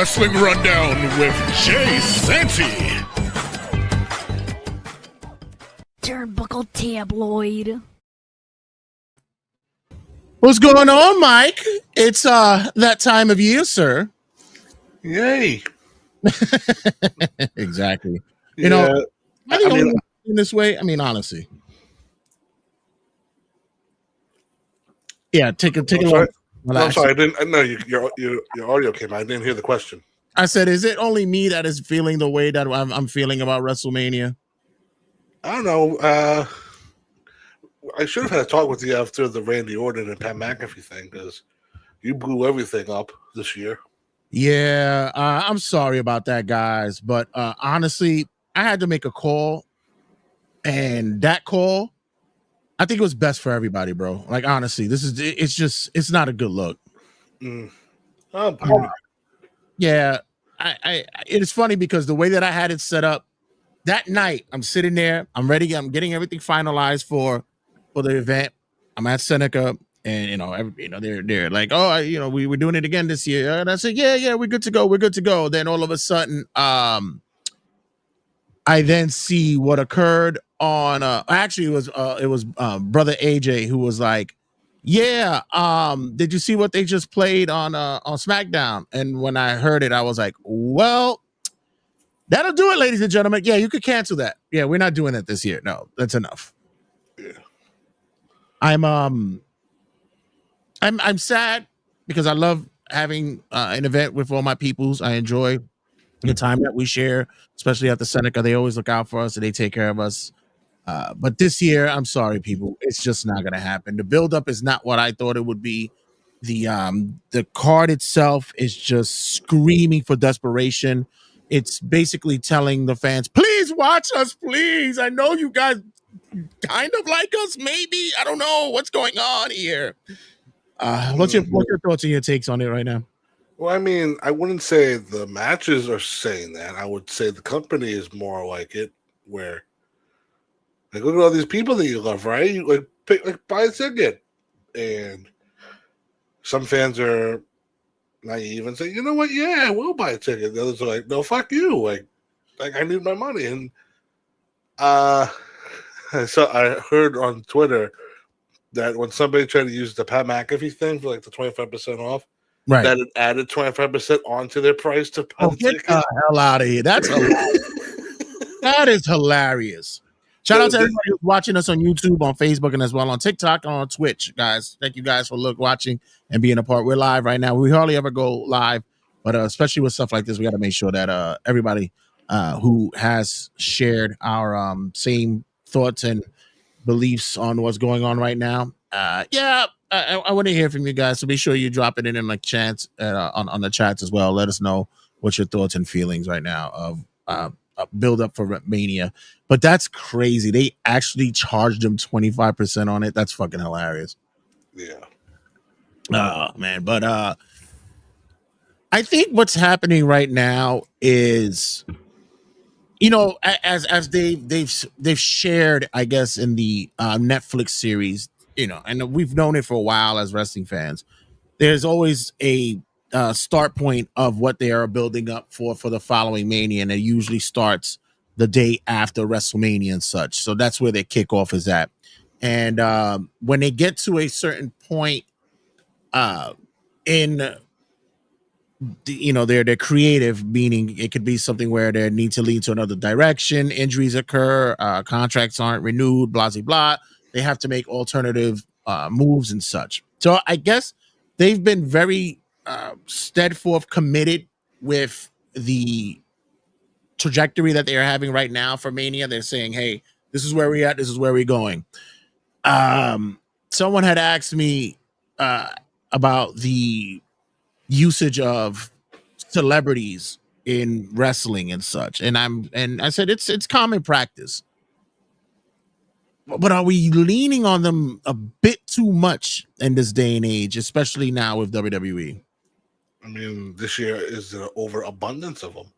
Wrestling Rundown with Jay Santy. Turnbuckle Tabloid. What's going on, Mike? It's that time of year, sir. Yay. Exactly. Yeah. You know, I think only in this way. I mean, honestly. Yeah, take a look. I'm sorry. I didn't. I know your audio came out. I didn't hear the question. I said, is it only me that is feeling the way that I'm feeling about WrestleMania? I don't know. I should have had a talk with you after the Randy Orton and Pat McAfee thing because you blew everything up this year. Yeah, I'm sorry about that, guys. But honestly, I had to make a call, and that call, I think it was best for everybody, bro. Like, honestly, it's not a good look. Yeah, it is funny because the way that I had it set up that night, I'm sitting there, I'm ready, I'm getting everything finalized for the event. I'm at Seneca, and they're like, oh, we were doing it again this year, and I said, yeah, we're good to go. Then all of a sudden, I then see what occurred on. Actually, it was brother AJ who was like, yeah, did you see what they just played on SmackDown? And when I heard it, I was like, well, that'll do it, ladies and gentlemen. Yeah, you could cancel that. Yeah, we're not doing it this year. No, that's enough. Yeah. I'm sad because I love having an event with all my peoples. I enjoy the time that we share, especially at the Seneca. They always look out for us and they take care of us. But this year, I'm sorry, people. It's just not going to happen. The buildup is not what I thought it would be. The card itself is just screaming for desperation. It's basically telling the fans, please watch us, please. I know you guys kind of like us, maybe. I don't know what's going on here. What's your thoughts and your takes on it right now? Well, I mean, I wouldn't say the matches are saying that. I would say the company is more like it, where like look at all these people that you love, right? You buy a ticket, and some fans are naive and say, you know what? Yeah, I will buy a ticket. The others are like, no, fuck you. Like I need my money. And so I heard on Twitter that when somebody tried to use the Pat McAfee thing for like the 25% off, right, that it added 25% onto their price to buy the ticket. Get the hell out of here. That's hilarious. That is hilarious. Shout out to everybody who's watching us on YouTube, on Facebook, and as well on TikTok and on Twitch, guys. Thank you guys for watching and being a part. We're live right now. We hardly ever go live, but especially with stuff like this, we got to make sure that everybody who has shared our same thoughts and beliefs on what's going on right now. I want to hear from you guys, so be sure you drop it in like chats on the chats as well. Let us know what your thoughts and feelings right now of build up for Mania. But that's crazy. They actually charged them 25% on it. That's fucking hilarious. Yeah. Oh man, but I think what's happening right now is, as they've shared, I guess, in the Netflix series, and we've known it for a while as wrestling fans. There's always a start point of what they are building up for the following Mania, and it usually starts the day after WrestleMania and such. So that's where their kickoff is at. And when they get to a certain point in their creative, meaning it could be something where they need to lead to another direction, injuries occur, contracts aren't renewed, blah blah blah, they have to make alternative moves and such. So I guess they've been very steadfast, committed with the trajectory that they are having right now for Mania. They're saying, hey, this is where we're at, this is where we're going. Someone had asked me about the usage of celebrities in wrestling and such, and I said it's common practice, but are we leaning on them a bit too much in this day and age, especially now with WWE? I mean, this year is an overabundance of them.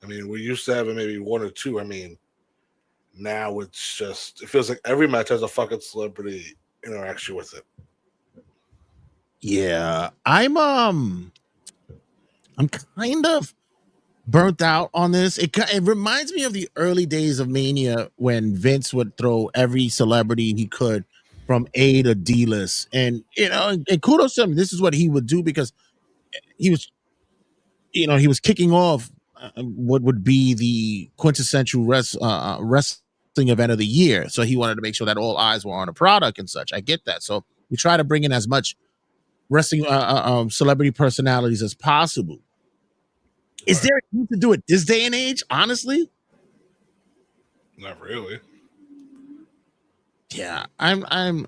I mean, we used to have maybe one or two. I mean, now it feels like every match has a fucking celebrity interaction with it. Yeah, I'm I'm kind of burnt out on this. It reminds me of the early days of Mania when Vince would throw every celebrity he could from A to D list, and and kudos to him. This is what he would do because he was, he was kicking off what would be the quintessential wrestling event of the year. So he wanted to make sure that all eyes were on the product and such. I get that. So we try to bring in as much wrestling celebrity personalities as possible. Is there a need to do it this day and age? Honestly, not really. Yeah, I'm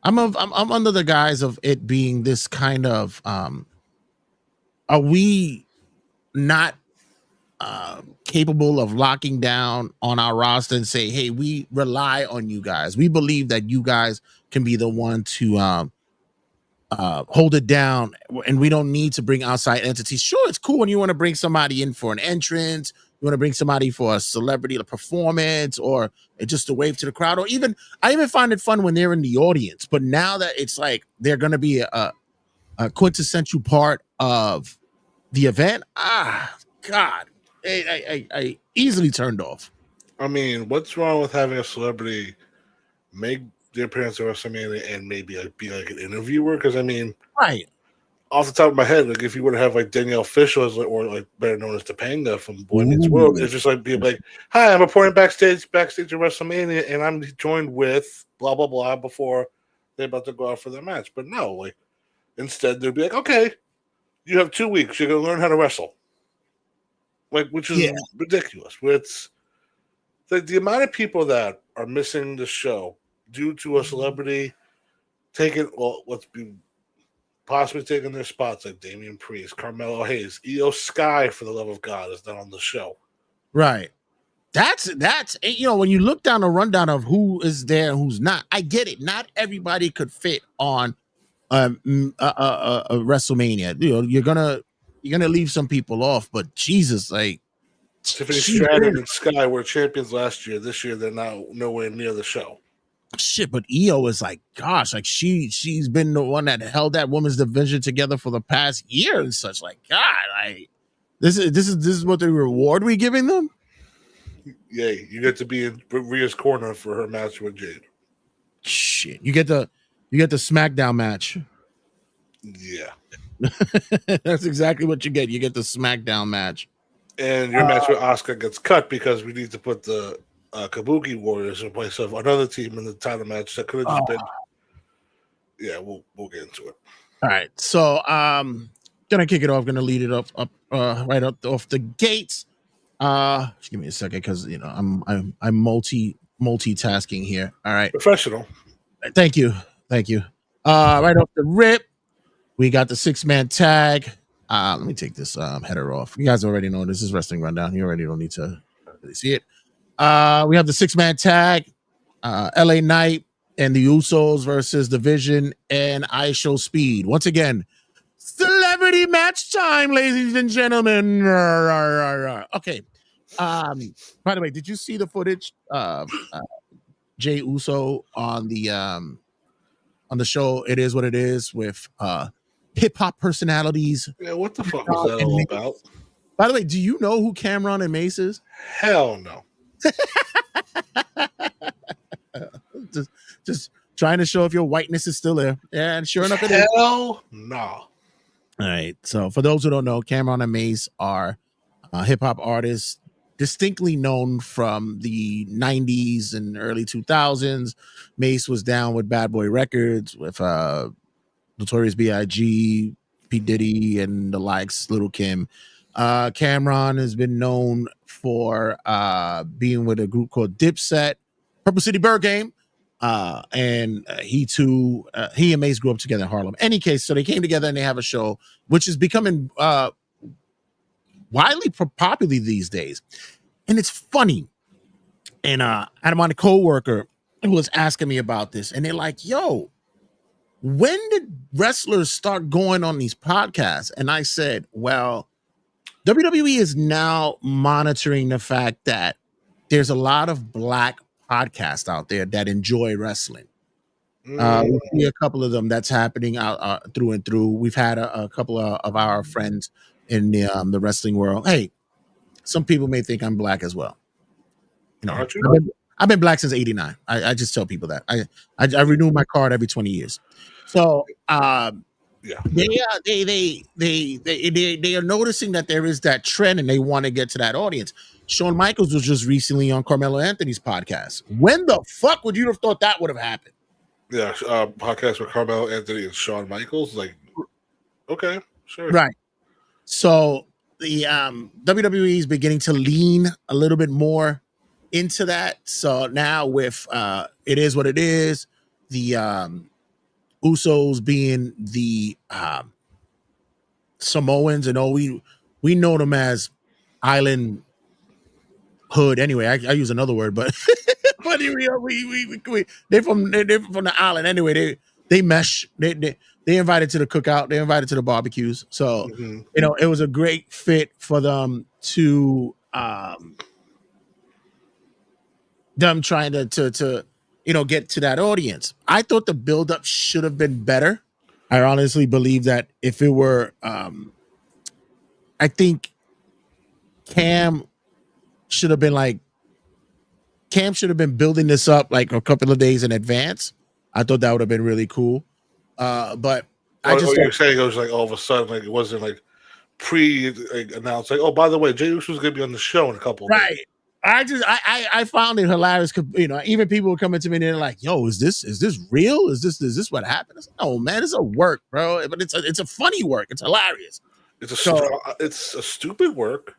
under the guise of it being this kind of are we not capable of locking down on our roster and say, hey, we rely on you guys. We believe that you guys can be the one to hold it down, and we don't need to bring outside entities. Sure, it's cool when you want to bring somebody in for an entrance, you want to bring somebody for a celebrity performance, or just to wave to the crowd, or I even find it fun when they're in the audience. But now that it's like they're going to be a quintessential part of the event, God, I easily turned off. I mean, what's wrong with having a celebrity make their appearance at WrestleMania and maybe be like an interviewer? Because I mean, right off the top of my head, like if you were to have like Danielle Fishel or better known as Topanga from Boy Meets World, it's just like being like, "Hi, I'm reporting backstage at WrestleMania, and I'm joined with blah blah blah." Before they're about to go out for their match, but no, like instead they'd be like, "Okay, you have 2 weeks. You're gonna learn how to wrestle," which is ridiculous. It's like the amount of people that are missing the show due to a celebrity possibly taking their spots, like Damian Priest, Carmelo Hayes, Io Sky, for the love of God, is not on the show. Right. That's when you look down the rundown of who is there and who's not, I get it. Not everybody could fit on a WrestleMania. You're gonna leave some people off, but Jesus, like Tiffany Stratton and Sky were champions last year. This year they're now nowhere near the show. Shit, but Io is like, gosh, like she's been the one that held that women's division together for the past year and such. Like, God, this is what the reward we giving them. Yeah, you get to be in Rhea's corner for her match with Jade. Shit, you get the SmackDown match. Yeah, that's exactly what you get. You get the SmackDown match, and your match with Asuka gets cut because we need to put the Kabuki Warriors in place of another team in the title match that could have just been. Yeah, we'll get into it. All right, so gonna kick it off. Gonna lead it up right up off the gates. Just give me a second because I'm multitasking here. All right, professional. Thank you. Right off the rip, we got the 6-man tag. Let me take this header off. You guys already know this is Wrestling Rundown. You already don't need to really see it. We have the 6-man tag, LA Knight and the Usos versus Division and ISHO Speed. Once again, celebrity match time, ladies and gentlemen. Okay. By the way, did you see the footage of Jey Uso on the show? It Is What It Is with hip hop personalities. Yeah, what the fuck was that all about? By the way, do you know who Cameron and Mace is? Hell no. just trying to show if your whiteness is still there. Yeah, and sure enough, it is. Hell no. All right. So for those who don't know, Cameron and Mace are hip hop artists distinctly known from the 90s and early 2000s. Mace was down with Bad Boy Records with Notorious B.I.G., P. Diddy, and the likes, Little Kim. Cameron has been known for being with a group called Dipset, Purple City Bird Game, and he and Mace grew up together in Harlem. Any case, so they came together and they have a show, which is becoming widely popular these days. And it's funny. And I had a co-worker who was asking me about this, and they're like, yo, when did wrestlers start going on these podcasts? And I said, well, WWE is now monitoring the fact that there's a lot of black podcasts out there that enjoy wrestling. We see a couple of them that's happening out through and through. We've had a couple of our friends in the wrestling world. Hey, some people may think I'm black as well. You know, Aren't you? I've been black since '89. I just tell people that I renew my card every 20 years. So Yeah. they are noticing that there is that trend and they want to get to that audience. Shawn Michaels was just recently on Carmelo Anthony's podcast. When the fuck would you have thought that would have happened? Yeah. Podcast with Carmelo Anthony and Shawn Michaels. Like, okay, sure. Right. So the WWE is beginning to lean a little bit more into that. So now with it is what it is, the Usos being the Samoans, and we know them as Island Hood. Anyway, I use another word, but but they're from the island anyway. They mesh. They invited to the cookout. They invited to the barbecues. So you know, it was a great fit for them to them trying to you know, get to that audience. I thought the buildup should have been better. I honestly believe that if it were, I think Cam should have been building this up like a couple of days in advance. I thought that would have been really cool. But I just you're saying it was like all of a sudden, like it wasn't like announced, like, oh, by the way, Jey Uso's gonna be on the show in a couple of days. Right. I found it hilarious. You know, even people were coming to me and they're like, "Yo, is this real? Is this what happened?" I said, "Oh man, it's a work, bro. But it's a funny work. It's hilarious. It's a stupid work."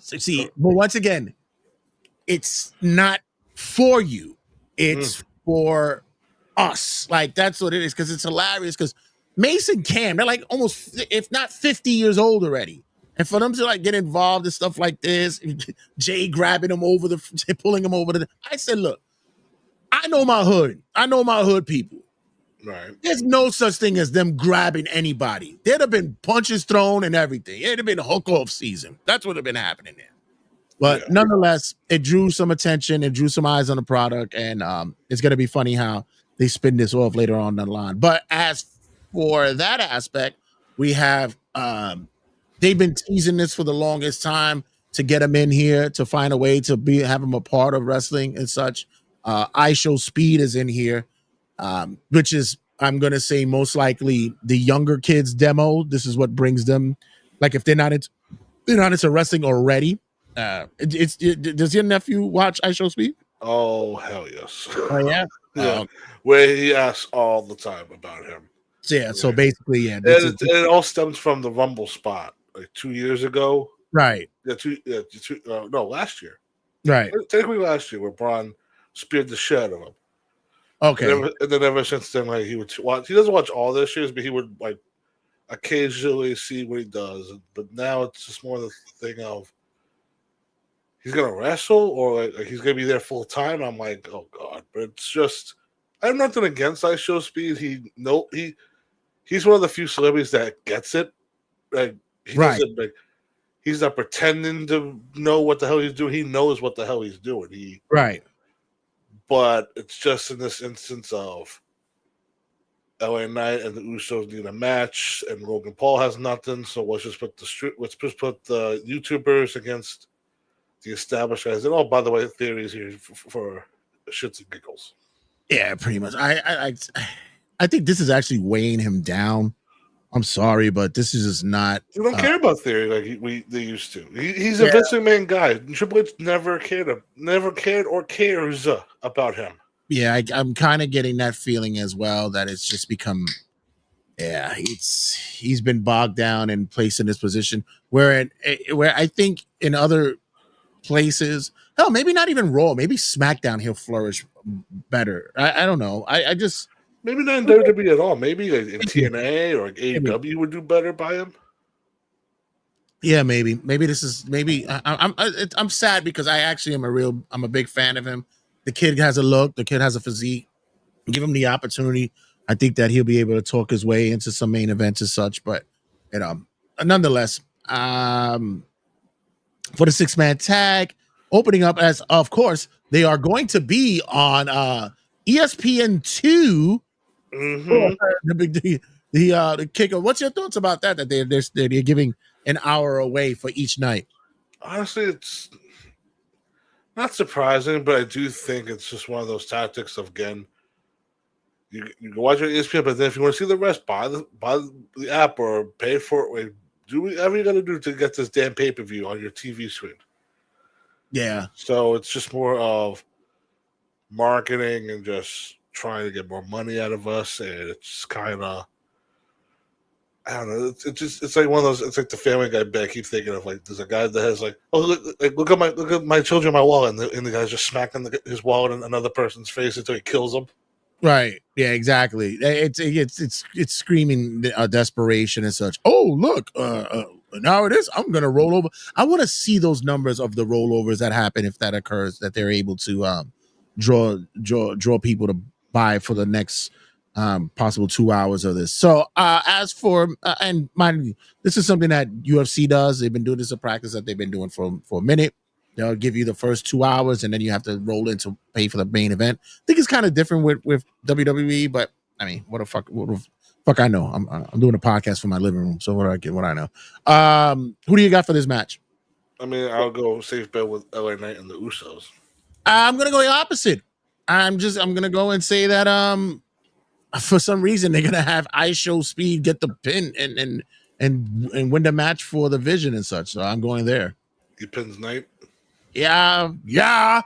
See, but once again, it's not for you. It's for us. Like that's what it is, because it's hilarious. Because Mason Cam, they're like almost, if not 50 years old already. And for them to like get involved in stuff like this, Jay grabbing him pulling him over I said, look, I know my hood. I know my hood people. Right. There's no such thing as them grabbing anybody. There'd have been punches thrown and everything. It'd have been a hook-off season. That's what would have been happening there. But nonetheless, it drew some attention. It drew some eyes on the product. And it's going to be funny how they spin this off later on down the line. But as for that aspect, we have they've been teasing this for the longest time to get him in here, to find a way to have him a part of wrestling and such. I Show Speed is in here, which is, I'm going to say, most likely the younger kids demo. This is what brings them, like if they're not into wrestling already. Does your nephew watch I Show Speed? Oh, hell yes. Oh, yeah? Yeah. Where he asks all the time about him. So basically, it all stems from the Rumble spot like 2 years ago. Right. No, last year. Right. Technically last year, where Braun speared the shit out of him. Okay. And then ever since then, like he would watch. He doesn't watch all this years, but he would like occasionally see what he does. But now it's just more the thing of he's gonna wrestle or like he's gonna be there full time. I'm like, oh god. But it's just, I have nothing against I Show Speed. He's one of the few celebrities that gets it. Like he doesn't, like, he's not pretending to know what the hell he's doing. He knows what the hell he's doing. Right. But it's just in this instance of LA Knight and the Usos need a match, and Logan Paul has nothing. So let's just put the YouTubers against the established guys. And by the way, theories here for shits and giggles. Yeah, pretty much. I think this is actually weighing him down. I'm sorry, but this is just not. You don't care about theory like they used to. He's a Vince McMahon guy. Triple H never cared or cares about him. Yeah, I'm kind of getting that feeling as well, that it's just become. Yeah, he's been bogged down and placed in this position where I think in other places, hell, maybe not even Raw, maybe SmackDown, he'll flourish better. I don't know. I just. Maybe not in WWE at all. Maybe like in TNA or like AEW would do better by him. Yeah, maybe this is I'm sad because I actually I'm a big fan of him. The kid has a look. The kid has a physique. Give him the opportunity. I think that he'll be able to talk his way into some main events as such. But nonetheless, for the 6-man tag, opening up as, of course, they are going to be on ESPN2. Mm-hmm. The kicker. What's your thoughts about that? That they're giving an hour away for each night. Honestly, it's not surprising, but I do think it's just one of those tactics of, again, you can watch your ESPN, but then if you want to see the rest, buy the app or pay for it. Like, do whatever you got to do to get this damn pay-per-view on your TV screen. Yeah. So it's just more of marketing and just trying to get more money out of us, and it's kind of, I don't know. It's like one of those. It's like the Family Guy bit I keep thinking of. Like, there's a guy that has like, oh look at my children, my wallet, and the guy's just smacking his wallet in another person's face until he kills them. Right. Yeah. Exactly. It's screaming desperation and such. Oh, look. Now it is. I'm gonna roll over. I want to see those numbers of the rollovers that happen if that occurs. That they're able to draw people to buy for the next possible 2 hours of this. So as for and mind you, this is something that UFC does. They've been doing this a practice that they've been doing for a minute. They'll give you the first 2 hours, and then you have to roll in to pay for the main event. I think it's kind of different with WWE, but I mean, what the fuck I know. I'm doing a podcast from my living room, so what I know. Who do you got for this match? I mean, I'll go safe bet with LA Knight and the Usos. I'm gonna go the opposite. I'm gonna go and say that for some reason they're gonna have IShow Speed get the pin and win the match for the Vision and such. So I'm going there. He pins Knight. Yeah. Yeah.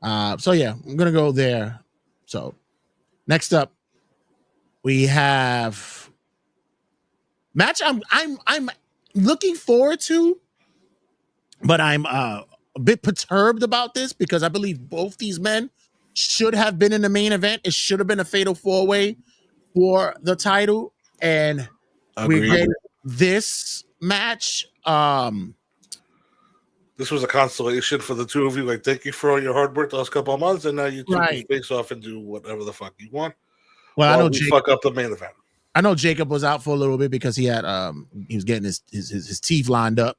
So yeah, I'm gonna go there. So next up, we have match I'm looking forward to, but I'm a bit perturbed about this because I believe both these men should have been in the main event. It should have been a fatal 4-way for the title, and we get this match. This was a consolation for the two of you. Like, thank you for all your hard work the last couple of months, and now you two can face off and do whatever the fuck you want. Well, I know Jacob fuck up the main event. I know Jacob was out for a little bit because he had he was getting his teeth lined up.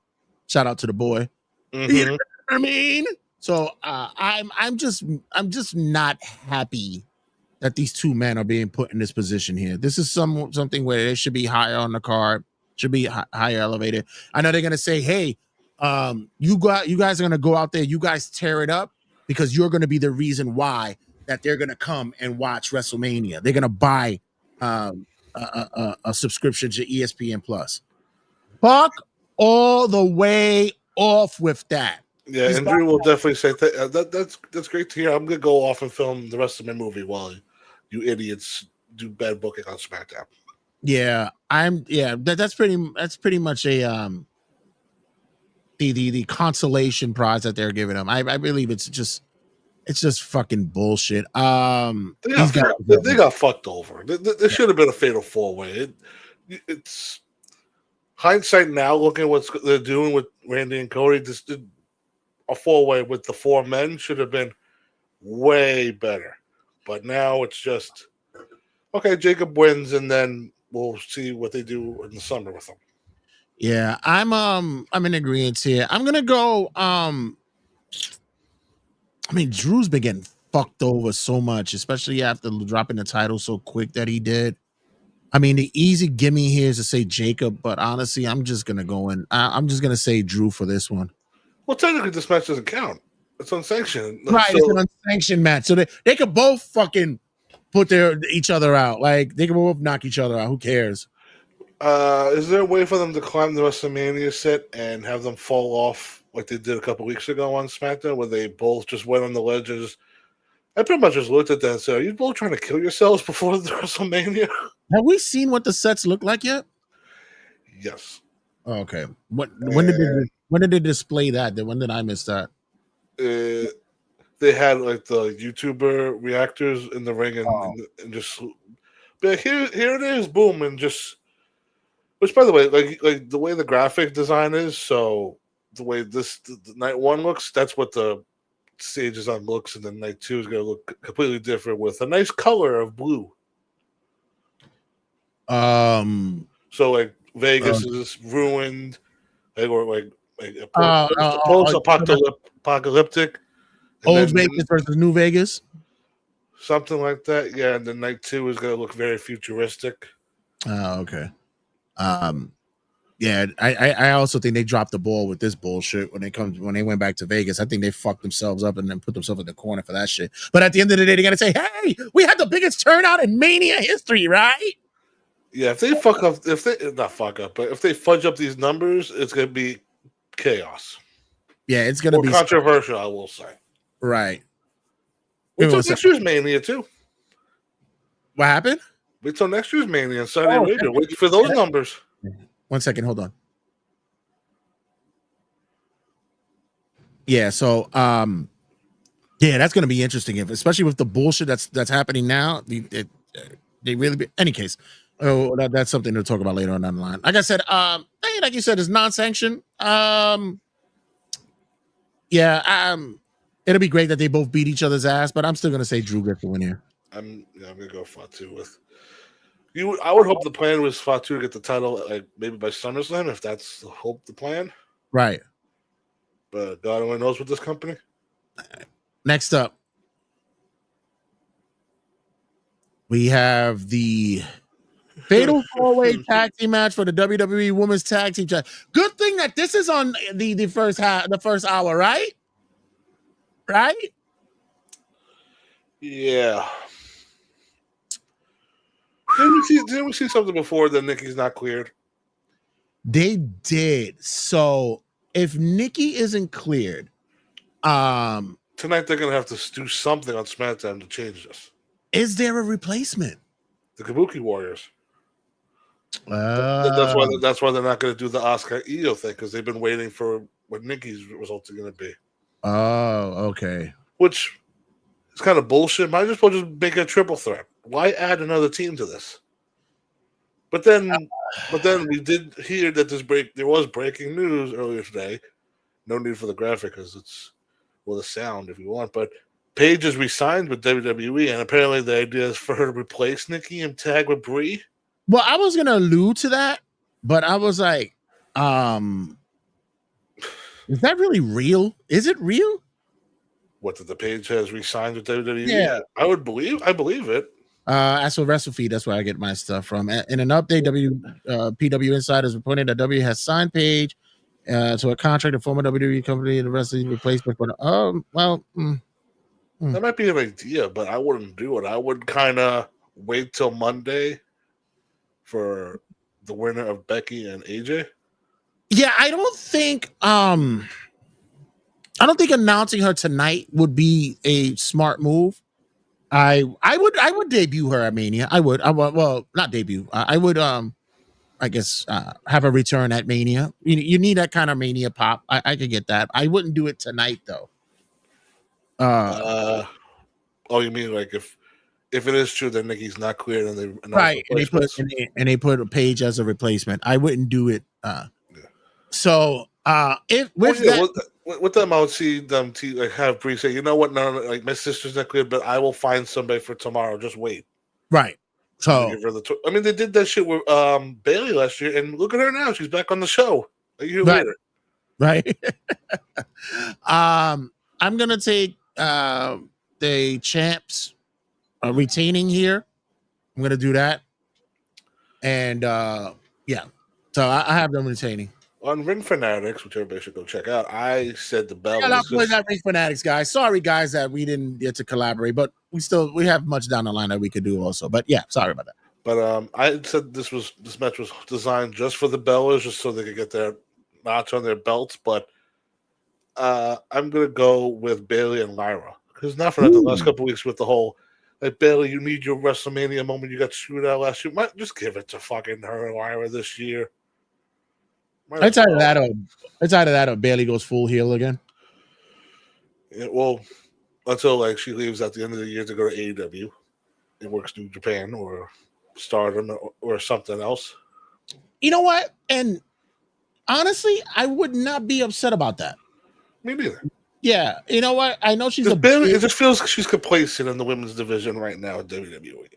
Shout out to the boy. Mm-hmm. You know what I mean? So I'm just not happy that these two men are being put in this position here. This is something where they should be higher on the card, should be higher elevated. I know they're gonna say, hey, you guys are gonna go out there, you guys tear it up because you're gonna be the reason why that they're gonna come and watch WrestleMania. They're gonna buy a subscription to ESPN Plus. Fuck all the way off with that. Yeah, and Drew will definitely say that's great to hear. I'm gonna go off and film the rest of my movie while you idiots do bad booking on SmackDown. Yeah, that's pretty much a the consolation prize that they're giving them. I believe it's just fucking bullshit. They got fucked over. This should have been a fatal 4-way. It's hindsight now, looking at what they're doing with Randy and Cody. A 4-way with the 4 men should have been way better. But now it's just, okay, Jacob wins, and then we'll see what they do in the summer with him. Yeah, I'm in agreement here. I'm gonna go. I mean, Drew's been getting fucked over so much, especially after dropping the title so quick that he did. I mean, the easy gimme here is to say Jacob, but honestly, I'm just gonna go in. I'm just gonna say Drew for this one. Well, technically, this match doesn't count. It's unsanctioned. Right, so, it's an unsanctioned match. So they could both fucking put each other out. Like, they could both knock each other out. Who cares? Is there a way for them to climb the WrestleMania set and have them fall off like they did a couple weeks ago on SmackDown, where they both just went on the ledge and I pretty much just looked at that and said, are you both trying to kill yourselves before the WrestleMania? Have we seen what the sets look like yet? Yes. Oh, okay. When did they display that? When did I miss that? They had like the YouTuber reactors in the ring and just but here it is, boom, and just, which by the way, like the way the graphic design is, so the way the night 1 looks, that's what the stage is on looks, and then night 2 is going to look completely different with a nice color of blue. So like Vegas is ruined, like post-apocalyptic. Old Vegas versus New Vegas, something like that. Yeah, and then night 2 is going to look very futuristic. Oh, okay. Yeah, I also think they dropped the ball with this bullshit when they went back to Vegas. I think they fucked themselves up and then put themselves in the corner for that shit. But at the end of the day, they gotta say, "Hey, we had the biggest turnout in Mania history, right?" Yeah, if they fuck up, if they not fuck up, but if they fudge up these numbers, it's gonna be chaos. Yeah, it's gonna Or be controversial, I will say. right. Wait till next year's Mania too. What happened? Wait till next year's Mania in Saudi Arabia. Wait for those numbers. 1 second, hold on. Yeah, so yeah, that's gonna be interesting, especially with the bullshit that's happening now. They really be any case. Oh, that's something to talk about later on down the line. Like I said, hey, like you said, it's non-sanctioned. Yeah, it'll be great that they both beat each other's ass, but I'm still gonna say Drew gets the win here. I'm gonna go Fatu with you. I would hope the plan was Fatu to get the title, like maybe by SummerSlam, if that's the plan. Right. But God only knows with this company. Next up, we have the Fatal 4-Way Tag Team match for the WWE Women's Tag Team. Good thing that this is on the first hour, right? Right? Yeah. Didn't we see something before that Nikki's not cleared? They did. So if Nikki isn't cleared, tonight they're gonna have to do something on SmackDown to change this. Is there a replacement? The Kabuki Warriors. That's why they're not going to do the Oscar Io thing, because they've been waiting for what Nikki's results are going to be. Oh, okay. Which is kind of bullshit. Might as well just make a triple threat. Why add another team to this? But then we did hear that there was breaking news earlier today. No need for the graphic because it's the sound if you want. But Paige is re-signed with WWE, and apparently the idea is for her to replace Nikki and tag with Brie. Well, I was gonna allude to that, but I was like, is that really real? Is it real? What, that the Paige has re-signed with WWE? Yeah. I believe it. As for WrestleFeed, that's where I get my stuff from. In an update, PW Insiders reported that W has signed Paige to a contract, a former WWE company, and the wrestling replacement. But that might be an idea, but I wouldn't do it. I would kind of wait till Monday for the winner of Becky and AJ. Yeah, I don't think announcing her tonight would be a smart move. I would debut her at Mania. I would well, not debut. I would I guess have a return at Mania. You need that kind of Mania pop. I could get that. I wouldn't do it tonight though. Oh, you mean like if it is true that Nikki's not clear, and they right, and they put a Paige as a replacement. I wouldn't do it. So if with with them, I would see them have Brie say, "You know what? No, like my sister's not clear, but I will find somebody for tomorrow. Just wait." Right. So I mean, they did that shit with Bailey last year, and look at her now; she's back on the show a year later. Right. I'm gonna take the champs retaining here. I'm gonna do that, and yeah. So I have them retaining. On Ring Fanatics, which everybody should go check out, I said the bell. That Ring Fanatics, guys. Sorry, guys, that we didn't get to collaborate, but we have much down the line that we could do also. But yeah, sorry about that. But I said this match was designed just for the Bellas, just so they could get their notch on their belts. But I'm gonna go with Bailey and Lyra, because not for the last couple of weeks with the whole like Bailey, you need your WrestleMania moment. You got screwed out last year. Might just give it to fucking her and Lyra this year. It's either that or Bailey goes full heel again. Yeah, well, until like she leaves at the end of the year to go to AEW and works New Japan or Stardom or something else. You know what? And honestly, I would not be upset about that. Me neither. Yeah, you know what? I know she's it just feels like she's complacent in the women's division right now at WWE.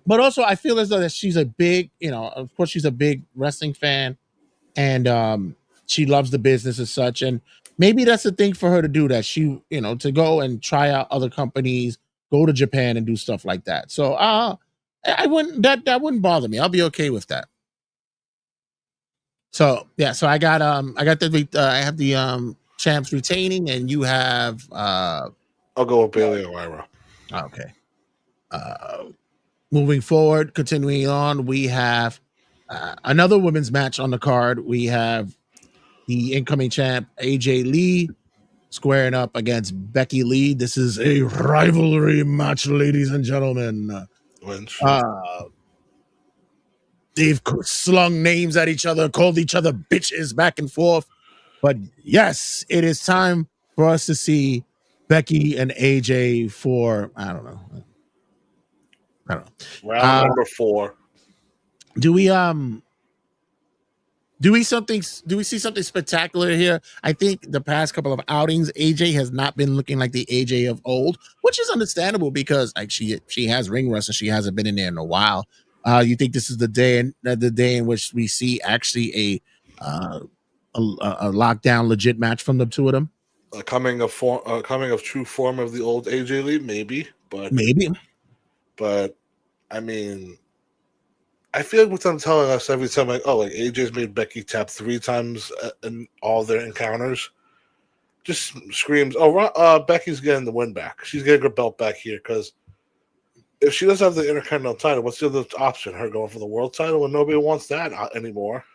But also, I feel as though that she's a big, of course, she's a big wrestling fan. And she loves the business as such, and maybe that's the thing for her to do, that she, to go and try out other companies, go to Japan and do stuff like that. So I wouldn't that wouldn't bother me. I'll be okay with that. So yeah, so I got I have the champs retaining, and you have I'll go with Bailey and Lyra. okay. Moving forward, continuing on, we have another women's match on the card. We have the incoming champ AJ Lee squaring up against Becky Lee. This is a rivalry match, ladies and gentlemen. Lynch. They've slung names at each other, called each other bitches back and forth. But yes, it is time for us to see Becky and AJ for I don't know. Round number 4. Do we see something spectacular here? I think the past couple of outings, AJ has not been looking like the AJ of old, which is understandable because like she has ring rust and she hasn't been in there in a while. You think this is the day in which we see actually a lockdown legit match from the two of them? Coming of true form of the old AJ Lee, maybe. But I mean, I feel like with them telling us every time, like, oh, like AJ's made Becky tap 3 times in all their encounters, just screams, oh, Becky's getting the win back. She's getting her belt back here because if she doesn't have the Intercontinental title, what's the other option? Her going for the world title, and nobody wants that anymore.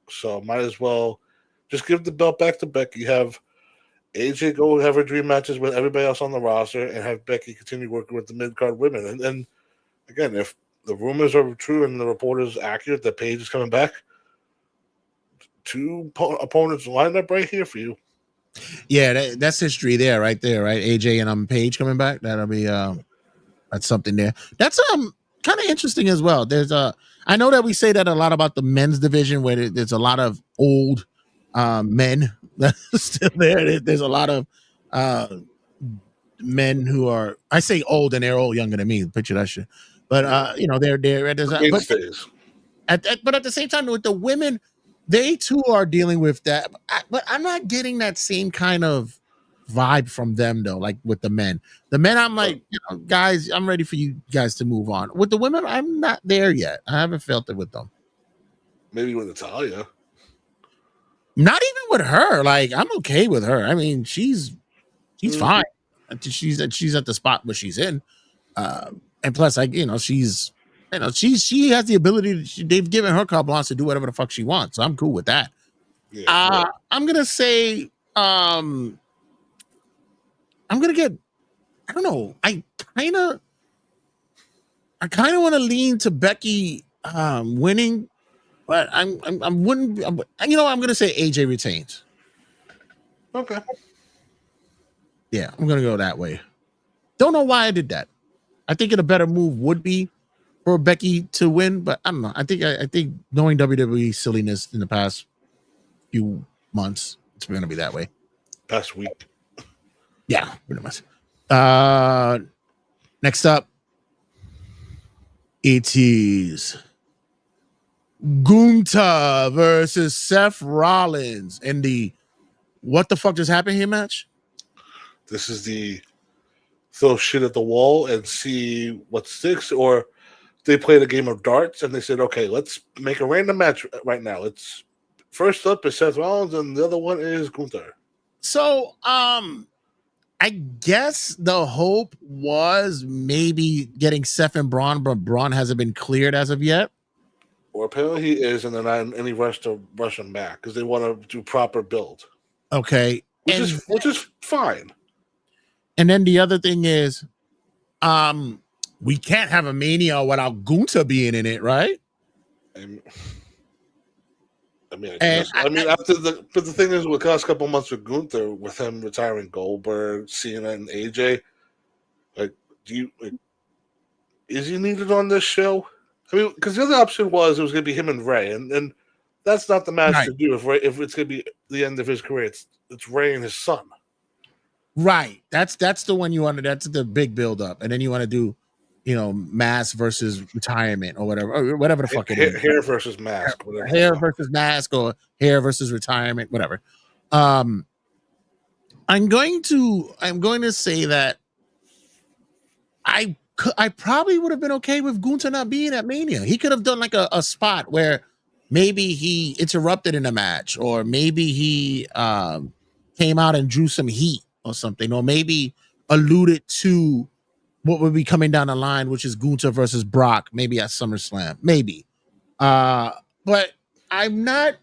So might as well just give the belt back to Becky. Have AJ go have her dream matches with everybody else on the roster, and have Becky continue working with the mid card women. And again, if the rumors are true and the report is accurate that Paige is coming back, 2 opponents lined up right here for you. Yeah, that's history there, right? AJ and Paige coming back. That'll be that's something there. That's kind of interesting as well. There's I know that we say that a lot about the men's division where there's a lot of old men that's still there. There's a lot of men who are, I say old and they're all younger than me. Picture that shit. But you know, they're but at the same time with the women, they too are dealing with that. But I'm not getting that same kind of vibe from them though. Like with the men, I'm like, you know, guys, I'm ready for you guys to move on. With the women, I'm not there yet. I haven't felt it with them. Maybe with Natalia. Not even with her. Like I'm okay with her. I mean, she's fine. She's at the spot where she's in. And plus, like, you know, she has the ability they've given her carte blanche to do whatever the fuck she wants. So I'm cool with that. Yeah, I'm gonna say, I'm gonna get, I don't know. I kind of want to lean to Becky winning, but I'm gonna say AJ retains. Okay. Yeah, I'm gonna go that way. Don't know why I did that. I think a better move would be for Becky to win, but I don't know. I think knowing WWE silliness in the past few months, it's going to be that way. Past week. Yeah, pretty much. Next up, it is Gunther versus Seth Rollins in the what the fuck just happened here match. This is the throw shit at the wall and see what sticks, or they played a game of darts and they said, okay, let's make a random match right now. It's first up is Seth Rollins and the other one is Gunther. So, I guess the hope was maybe getting Seth and Braun, but Braun hasn't been cleared as of yet. Or apparently he is, and they're not in any rush to rush him back because they want to do proper build. Okay. Which is fine. And then the other thing is, we can't have a Mania without Gunther being in it, right? But the thing is, with the last couple months with Gunther, with him retiring Goldberg, Cena, and AJ, is he needed on this show? I mean, because the other option was it was going to be him and Ray, and that's not the match to do if it's going to be the end of his career. It's Ray and his son. Right. That's the one you want to. That's the big build up, and then you want to do, you know, mask versus retirement or whatever the fuck it is. Hair versus mask. Hair versus mask or hair versus retirement, whatever. I'm going to say that I probably would have been okay with Gunther not being at Mania. He could have done like a spot where maybe he interrupted in a match, or maybe he came out and drew some heat or something, or maybe alluded to what would be coming down the line, which is Gunther versus Brock, maybe at SummerSlam, maybe. But I'm not.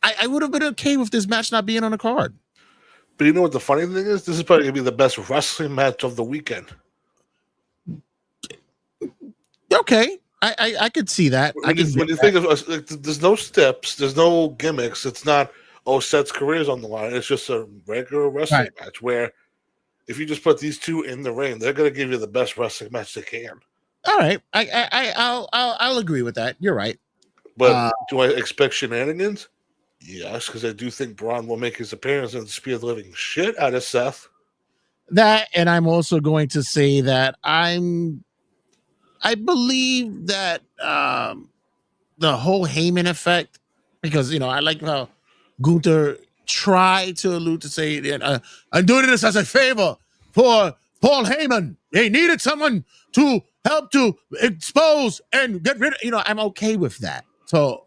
I would have been okay with this match not being on the card. But you know what the funny thing is? This is probably gonna be the best wrestling match of the weekend. Okay, I could see that. When you think of us, like, there's no steps, there's no gimmicks. It's not Seth's career's on the line. It's just a regular wrestling match where if you just put these two in the ring, they're gonna give you the best wrestling match they can. All right, I'll agree with that. You're right. But do I expect shenanigans? Yes, because I do think Braun will make his appearance and spear the living shit out of Seth. That, and I'm also going to say that I believe that the whole Heyman effect, because I like how Gunther tried to allude to say that I'm doing this as a favor for Paul Heyman. They needed someone to help to expose and get rid of. I'm okay with that. So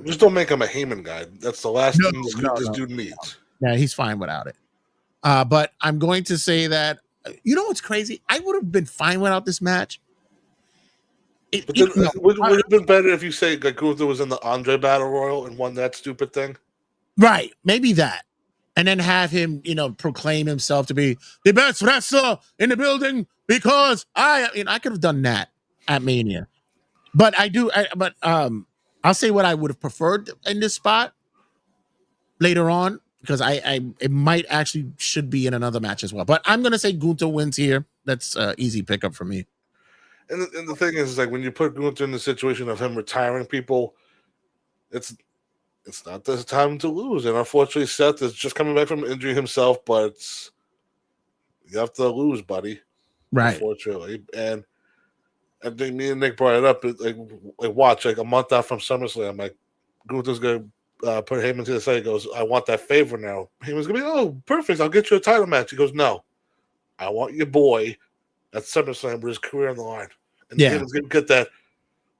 just don't make him a Heyman guy. That's the last thing this dude needs. Yeah, he's fine without it. But I'm going to say that what's crazy? I would have been fine without this match. Would it have been better if you say Gunther was in the Andre Battle Royal and won that stupid thing? Right, maybe that. And then have him, proclaim himself to be the best wrestler in the building because I could have done that at Mania. But I'll say what I would have preferred in this spot later on, because it might actually should be in another match as well. But I'm gonna say Gunther wins here. That's easy pickup for me. And the thing is like when you put Gunther in the situation of him retiring people, it's not the time to lose. And unfortunately, Seth is just coming back from injury himself, but you have to lose, buddy. Right. Unfortunately. And I think me and Nick brought it up. Watch, a month out from SummerSlam, like Gunther's gonna put Heyman to the side. He goes, I want that favor now. Heyman's gonna be, oh, perfect. I'll get you a title match. He goes, no, I want your boy at SummerSlam with his career on the line. And Heyman's gonna get that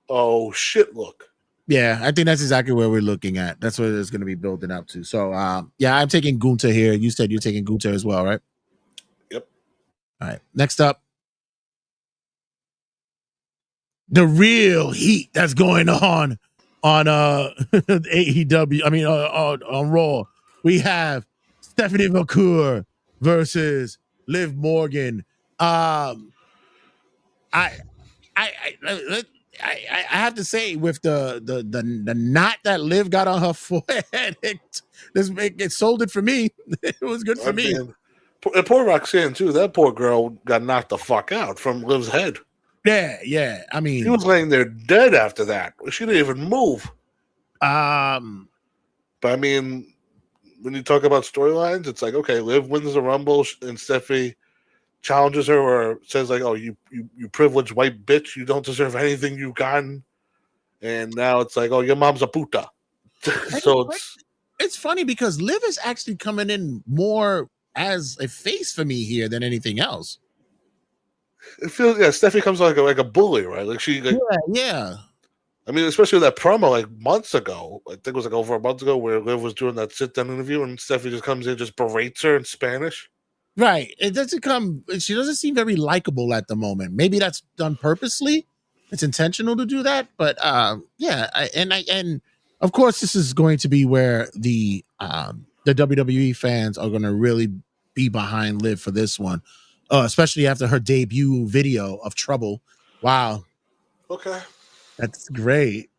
oh shit look. Yeah, I think that's exactly where we're looking at. That's what it's going to be building up to. So, I'm taking Gunther here. You said you're taking Gunther as well, right? Yep. All right. Next up, the real heat that's going on AEW. I mean, on Raw, we have Stephanie McClure versus Liv Morgan. I have to say, with the knot that Liv got on her forehead, it sold it for me. It was good for me. And poor Roxanne too. That poor girl got knocked the fuck out from Liv's head. Yeah. I mean, she was laying there dead after that. She didn't even move. But I mean, when you talk about storylines, it's like, okay, Liv wins the Rumble and Stephanie challenges her or says like, oh, you privileged white bitch, you don't deserve anything you've gotten. And now it's like, oh, your mom's a puta. So it's funny because Liv is actually coming in more as a face for me here than anything else. It feels Stephanie comes like a bully, right? Like she yeah. I mean, especially that promo like months ago. I think it was like over a month ago where Liv was doing that sit down interview and Stephanie just comes in, just berates her in Spanish. Right. It doesn't she doesn't seem very likable at the moment. Maybe that's done purposely. It's intentional to do that. But and of course this is going to be where the WWE fans are going to really be behind Liv for this one. Especially after her debut video of Trouble. Wow. Okay. That's great.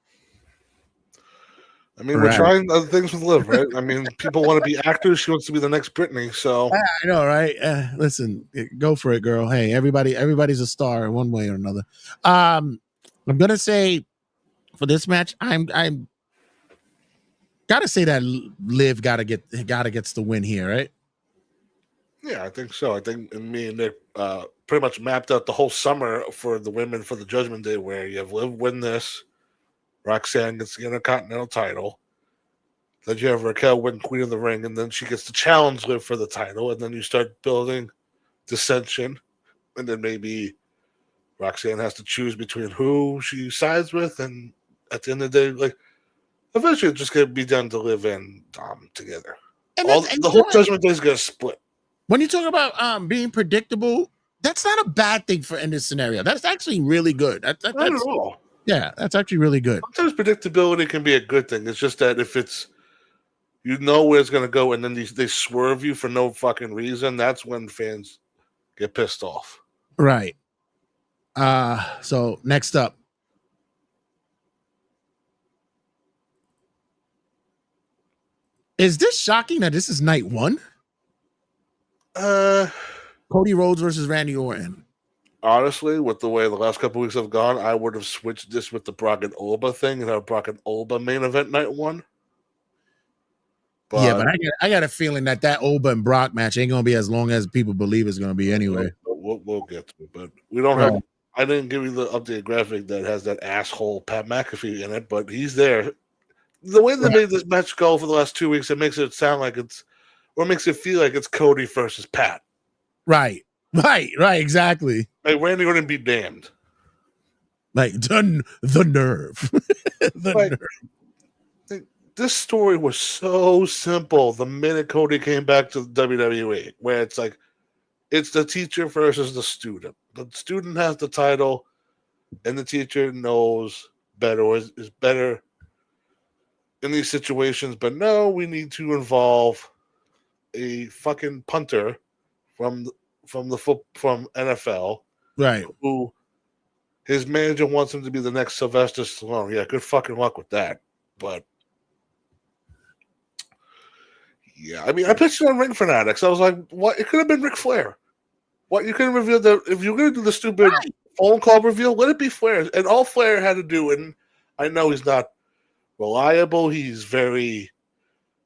I mean, we're trying other things with Liv, right? I mean, people want to be actors. She wants to be the next Britney. So I know, right? Listen, go for it, girl. Hey, everybody's a star in one way or another. I'm gonna say for this match, I'm gotta say that Liv gotta gets the win here, right? Yeah, I think so. I think me and Nick pretty much mapped out the whole summer for the women for the Judgment Day, where you have Liv win this. Roxanne gets the Intercontinental title. Then you have Raquel win Queen of the Ring, and then she gets to challenge Liv for the title, and then you start building dissension, and then maybe Roxanne has to choose between who she sides with, and at the end of the day, like eventually it's just gonna be done to live in together. And The whole Judgment Day is gonna split. When you talk about being predictable, that's not a bad thing in this scenario. That's actually really good. Not at all. Yeah, that's actually really good. Sometimes predictability can be a good thing. It's just that if it's you know where it's going to go and then they swerve you for no fucking reason, that's when fans get pissed off. Right. So next up. Is this shocking that this is night one? Cody Rhodes versus Randy Orton. Honestly, with the way the last couple weeks have gone, I would have switched this with the Brock and Olba thing and have Brock and Olba main event night one. But I got a feeling that Olba and Brock match ain't gonna be as long as people believe it's gonna be anyway. We'll get to it, but we don't have. I didn't give you the updated graphic that has that asshole Pat McAfee in it, but he's there. The way they made this match go for the last 2 weeks, it makes it sound like or makes it feel like it's Cody versus Pat. Right, exactly. Like Randy wouldn't be damned. Like the nerve, nerve. This story was so simple the minute Cody came back to the WWE, where it's like it's the teacher versus the student. The student has the title, and the teacher knows better, or is better in these situations. But no, we need to involve a fucking punter from NFL, right? Who his manager wants him to be the next Sylvester Stallone. Yeah, good fucking luck with that. But yeah, I mean, I pitched it on Ring Fanatics. I was like, what? It could have been Ric Flair. What? You could have revealed that if you're going to do the stupid phone call reveal, let it be Flair. And all Flair had to do, and I know he's not reliable. He's very,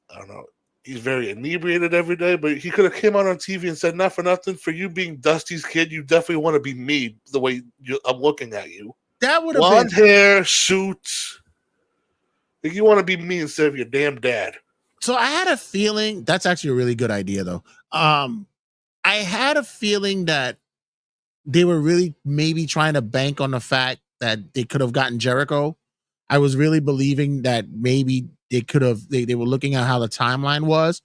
I don't know, he's very inebriated every day, but he could have came out on TV and said, not for nothing, for you being Dusty's kid, you definitely want to be me the way I'm looking at you. That would have blonde hair, suits. Like you want to be me instead of your damn dad. So I had a feeling that's actually a really good idea, though. I had a feeling that they were really maybe trying to bank on the fact that they could have gotten Jericho. I was really believing that maybe they could have. They were looking at how the timeline was.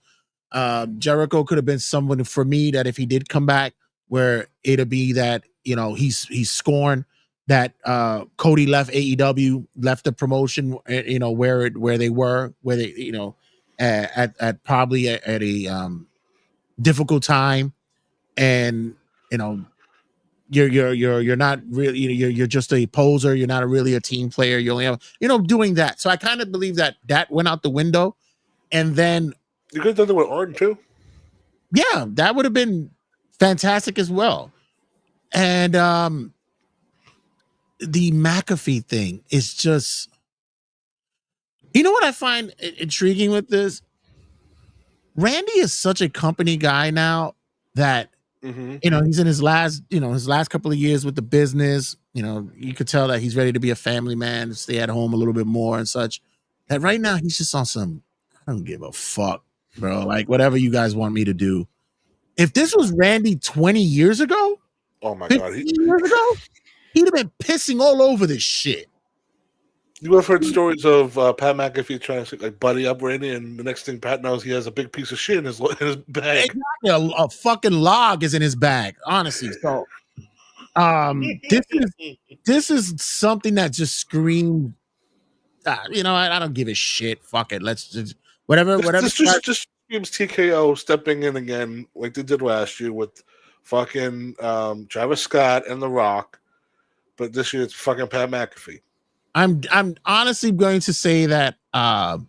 Jericho could have been someone for me that if he did come back, where it'd be that he's scorned that Cody left AEW, left the promotion, where they were, where they at probably at a difficult time, and you're not really you're just a poser. You're not really a team player. You only have doing that. So I kind of believe that went out the window, and then you could have done it with Orton too. Yeah, that would have been fantastic as well. And the McAfee thing is just, what I find intriguing with this. Randy is such a company guy now that he's in his last couple of years with the business. You could tell that he's ready to be a family man, stay at home a little bit more and such. That right now he's just on some, I don't give a fuck, bro. Like whatever you guys want me to do. If this was Randy 20 years ago, oh my god, years ago, he'd have been pissing all over this shit. You have heard stories of Pat McAfee trying to buddy up Randy, and the next thing Pat knows, he has a big piece of shit in his bag. Exactly. A fucking log is in his bag, honestly. So, this is something that just screams. I don't give a shit. Fuck it. Let's just whatever. This just screams TKO stepping in again, like they did last year with fucking Travis Scott and The Rock, but this year it's fucking Pat McAfee. I'm honestly going to say that and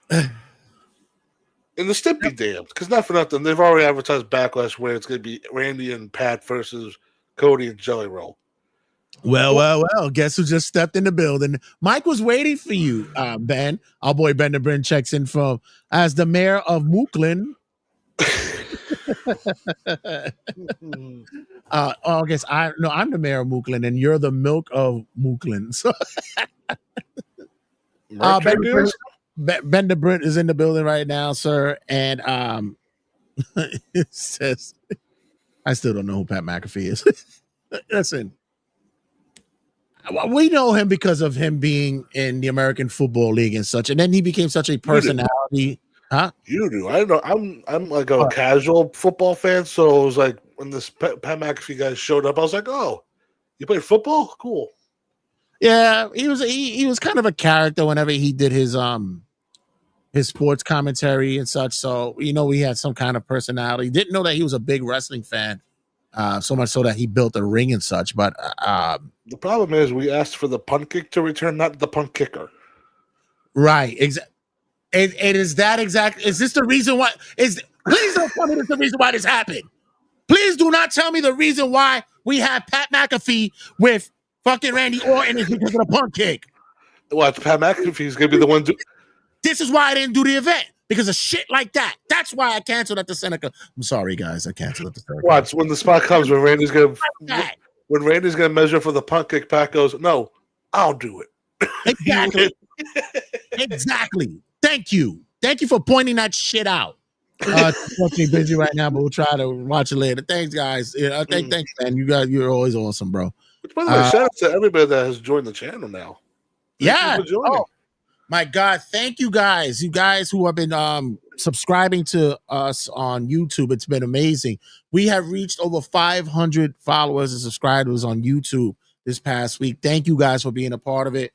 the stip be damned, because not for nothing, they've already advertised Backlash where it's going to be Randy and Pat versus Cody and Jelly Roll. Well. Guess who just stepped in the building? Mike was waiting for you, Ben. Our boy Ben DeBrin checks in from as the mayor of Mooklin. I guess I'm the mayor of Mooklin, and you're the milk of Mooklin. So, Ben DeBrin is in the building right now, sir, and it says, I still don't know who Pat McAfee is. Listen, We know him because of him being in the American Football League and such, and then he became such a personality. Huh? You do. I know. I'm like a casual football fan, so it was like when this Pat McAfee guy showed up, I was like, "Oh, you played football? Cool." Yeah, he was kind of a character whenever he did his sports commentary and such. So he had some kind of personality. Didn't know that he was a big wrestling fan, so much so that he built a ring and such. But the problem is, we asked for the punt kick to return, not the punt kicker. Right. Exactly. It is that exact. Is this the reason why? Please don't tell me this is the reason why this happened. Please do not tell me the reason why we have Pat McAfee with fucking Randy Orton is because of the punt kick. Watch, Pat McAfee's gonna be the one. This is why I didn't do the event, because of shit like that. That's why I canceled at the Seneca. I'm sorry, guys. I canceled at the Seneca. Watch when the spot comes when Randy's gonna measure for the punt kick. Pat goes, "No, I'll do it." Exactly. Exactly. Thank you for pointing that shit out. Watching busy right now, but we'll try to watch it later. Thanks, guys. Thanks, man. You're always awesome, bro. By the way, shout out to everybody that has joined the channel now. Thank you for joining. My God, thank you guys. You guys who have been subscribing to us on YouTube. It's been amazing. We have reached over 500 followers and subscribers on YouTube this past week. Thank you guys for being a part of it.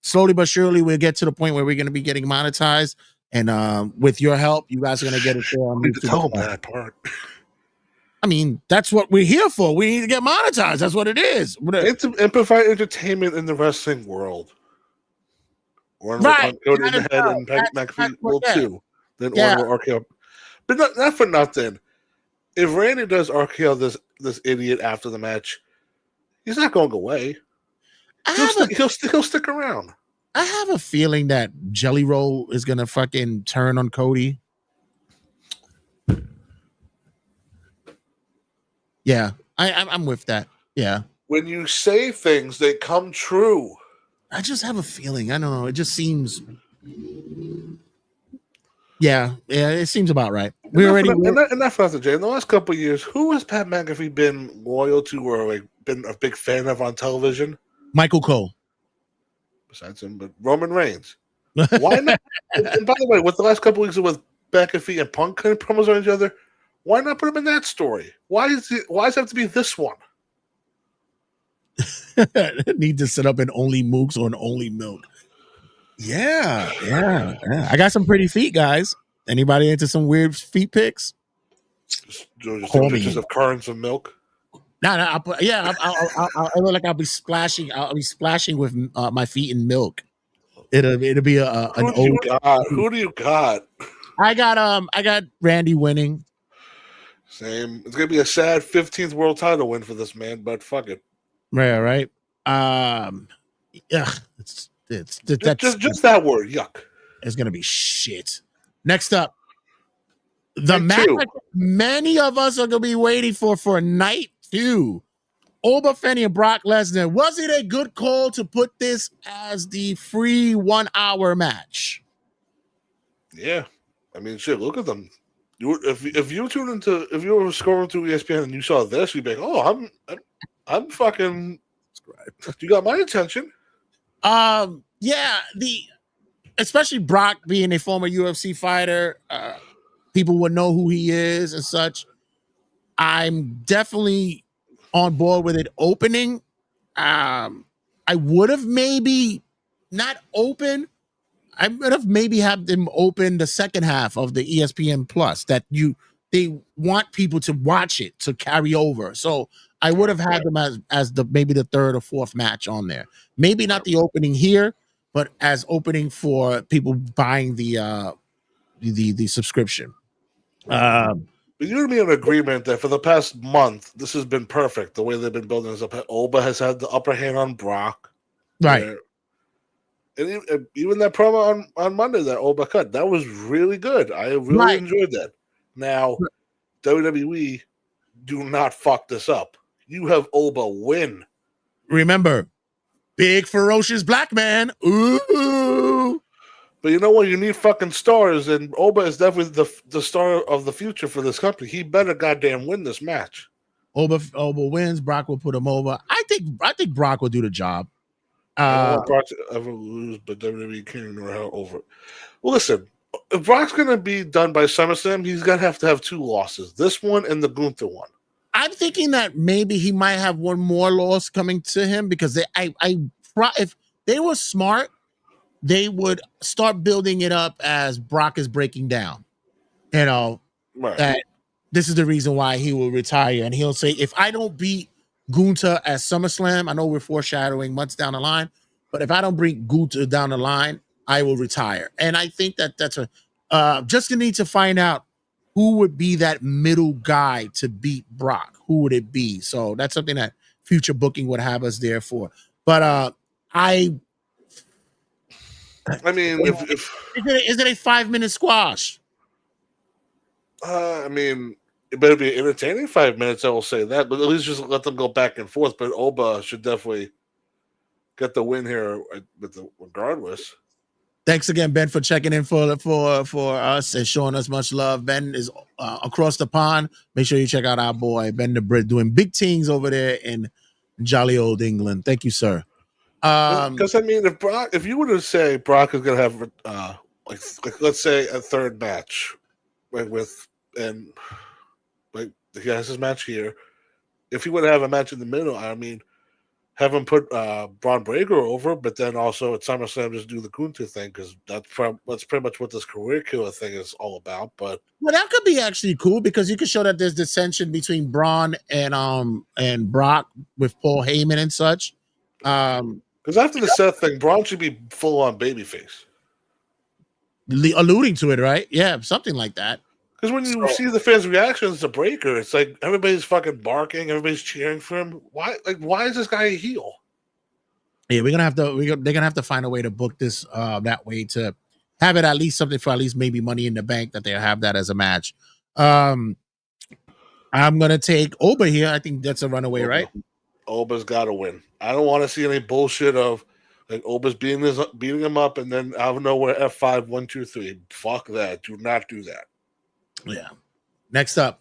Slowly but surely, we'll get to the point where we're going to be getting monetized. And with your help, you guys are going to get it there on YouTube. Tell them that part. I mean, that's what we're here for. We need to get monetized. That's what it is. It's and provide entertainment in the wrestling world. Or right. Go in the head and McAfee will too. Then or RKO. But not for nothing. If Randy does RKO this idiot after the match, he's not going away. He'll stick around. I have a feeling that Jelly Roll is gonna fucking turn on Cody. Yeah, I'm with that. Yeah. When you say things, they come true. I just have a feeling. I don't know. It just seems. Yeah, it seems about right. And that's not Jay. In the last couple of years, who has Pat McAfee been loyal to or like been a big fan of on television? Michael Cole. Besides him, but Roman Reigns. Why not? And by the way, with the last couple of weeks with McAfee and Punk kind of promos on each other, why not put him in that story? Why does it have to be this one? Need to set up an Only Mooks or an Only Milk. Yeah. I got some pretty feet, guys. Anybody into some weird feet pics? Just pictures of currents of milk. No, I look like I'll be splashing. I'll be splashing with my feet in milk. It'll be an old. Who do you got? I got Randy winning. Same. It's gonna be a sad 15th world title win for this man, but fuck it. Right. Yeah, it's just that word. Yuck. It's gonna be shit. Next up, the match many of us are gonna be waiting for night 2. Oba Fenny and Brock Lesnar. Was it a good call to put this as the free 1 hour match? Yeah, I mean, shit. Look at them. If you were scrolling through ESPN and you saw this, you'd be like, "Oh, I'm fucking." You got my attention. Yeah, especially Brock being a former UFC fighter, people would know who he is and such. I'm definitely on board with it opening. I would have maybe not open. I would have maybe had them open the second half of the ESPN Plus that they want people to watch it to carry over. So I would have had them as maybe the third or fourth match on there. Maybe not the opening here, but as opening for people buying the subscription. But you're in agreement that for the past month, this has been perfect. The way they've been building this up. Oba has had the upper hand on Brock. Right. And even that promo on Monday that Oba cut, that was really good. I really enjoyed that. Now, WWE, do not fuck this up. You have Oba win. Remember, big ferocious black man. Ooh. But you know what? You need fucking stars, and Oba is definitely the star of the future for this company. He better goddamn win this match. Oba wins. Brock will put him over. I think Brock will do the job. I don't want Brock to ever lose, but WWE can't ignore how over. Well, listen, if Brock's going to be done by SummerSlam, he's going to have 2 losses. This one and the Gunther one. I'm thinking that maybe he might have one more loss coming to him because if they were smart, they would start building it up as Brock is breaking down. You know, Right. that this is the reason why he will retire. And he'll say, if I don't beat Gunther at SummerSlam, I know we're foreshadowing months down the line, but if I don't bring Gunther down the line, I will retire. And I think that's just gonna need to find out who would be that middle guy to beat Brock. Who would it be? So that's something that future booking would have us there for. But I mean, if is it a 5-minute squash? I mean, it better be entertaining 5 minutes. I will say that, but at least just let them go back and forth. But Oba should definitely get the win here, regardless. Thanks again, Ben, for checking in for us and showing us much love. Ben is across the pond. Make sure you check out our boy Ben the Brit doing big things over there in jolly old England. Thank you, sir. Because I mean, if you were to say Brock is going to have like let's say a third match, like he has his match here. If he would have a match in the middle, I mean, have him put Braun Breaker over, but then also at SummerSlam just do the Gunther thing because that's pretty much what this career killer thing is all about. But that could be actually cool because you could show that there's dissension between Braun and Brock with Paul Heyman and such. Because after the Seth thing, Braun should be full on babyface. Alluding to it, right? Yeah, something like that. Because when you see the fans' reactions to Breaker, it's like everybody's fucking barking, everybody's cheering for him. Why is this guy a heel? Yeah, they're gonna have to find a way to book this that way to have it at least something for at least maybe Money in the Bank that they'll have that as a match. I'm gonna take Oba here. I think that's a runaway, right? Oba's got to win. I don't want to see any bullshit of like Oba's beating him up and then out of nowhere F5 1 2 3. Fuck that. Do not do that. Yeah. Next up,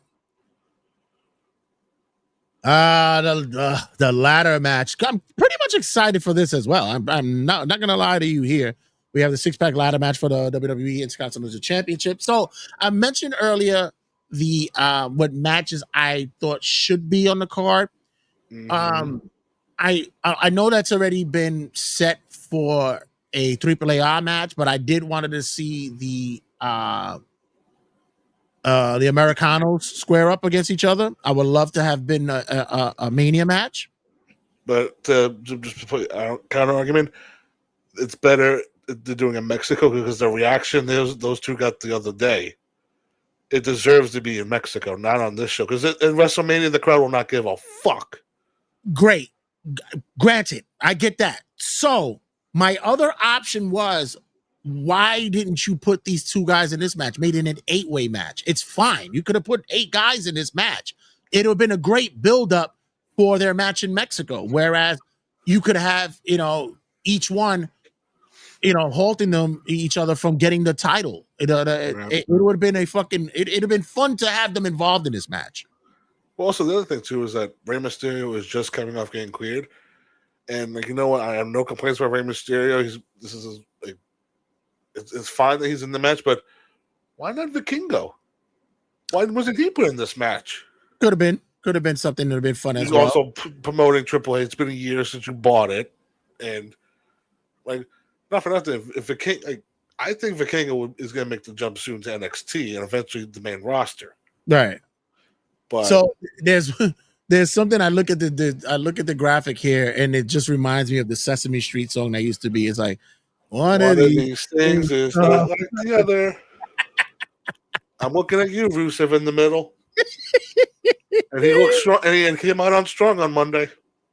the ladder match. I'm pretty much excited for this as well. I'm not gonna lie to you here. We have the 6-pack ladder match for the WWE Intercontinental Championship. So I mentioned earlier the what matches I thought should be on the card. Mm-hmm. I know that's already been set for a AAA match, but I did wanted to see the Americanos square up against each other. I would love to have been a Mania match. But just to put a counter argument, it's better they're doing in Mexico because the reaction those two got the other day, it deserves to be in Mexico, not on this show. Because in WrestleMania, the crowd will not give a fuck. Great. Granted, I get that. So my other option was, why didn't you put these two guys in this match? Made it an 8-way match. It's fine. You could have put 8 guys in this match. It would have been a great build-up for their match in Mexico. Whereas you could have, each one, halting them each other from getting the title. It would have been it'd have been fun to have them involved in this match. Well, also the other thing too is that Rey Mysterio is just coming off getting cleared, and I have no complaints about Rey Mysterio. It's fine that he's in the match, but why not Vikingo? Why wasn't he put in this match? Could have been something that would have been fun as well. He's also promoting Triple H. It's been a year since you bought it, and not for nothing. If Vikingo, I think Vikingo is going to make the jump soon to NXT and eventually the main roster. Right. But so there's something I look at the graphic here and it just reminds me of the Sesame Street song that used to be. It's like one of these things is not like the other. I'm looking at you, Rusev, in the middle, and he looks strong. And he came out on strong on Monday.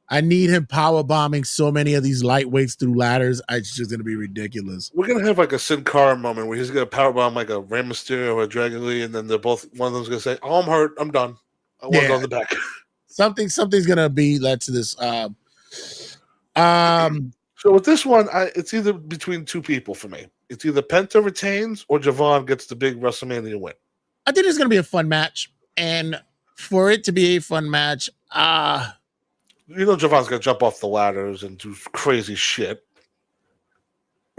I need him power bombing so many of these lightweights through ladders. It's just gonna be ridiculous. We're gonna have like a Sin Cara moment where he's gonna power bomb like a Rey Mysterio or a Dragon Lee, and then one of them's gonna say, "Oh, I'm hurt. I'm done. I want to go on the back." Something's gonna be led to this. So with this one, it's either between two people for me. It's either Penta retains or Javon gets the big WrestleMania win. I think it's gonna be a fun match, and for it to be a fun match, You know, Javon's gonna jump off the ladders and do crazy shit.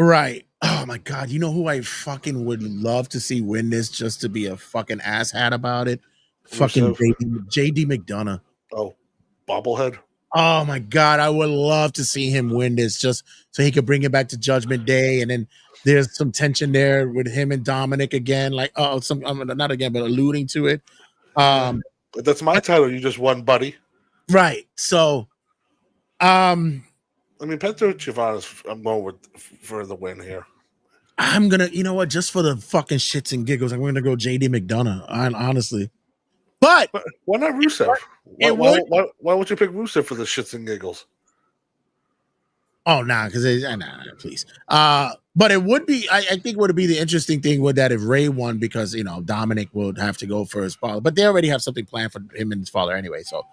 right. Oh my god, you know who I fucking would love to see win this just to be a fucking asshat about it? Fucking JD McDonough. Oh, bobblehead. Oh my god, I would love to see him win this just so he could bring it back to Judgment Day, and then there's some tension there with him and Dominic again, like not again, but alluding to it. That's my title. You just won, buddy. Right. So, I mean, Penta Javon I'm going with for the win here. I'm gonna, you know what, just for the fucking shits and giggles, I'm gonna go JD McDonough, honestly. But why not Rusev? Why would you pick Rusev for the shits and giggles? Oh, nah, because please. But it would be, I think would be the interesting thing would that if Ray won, because you know Dominic would have to go for his father, but they already have something planned for him and his father anyway. So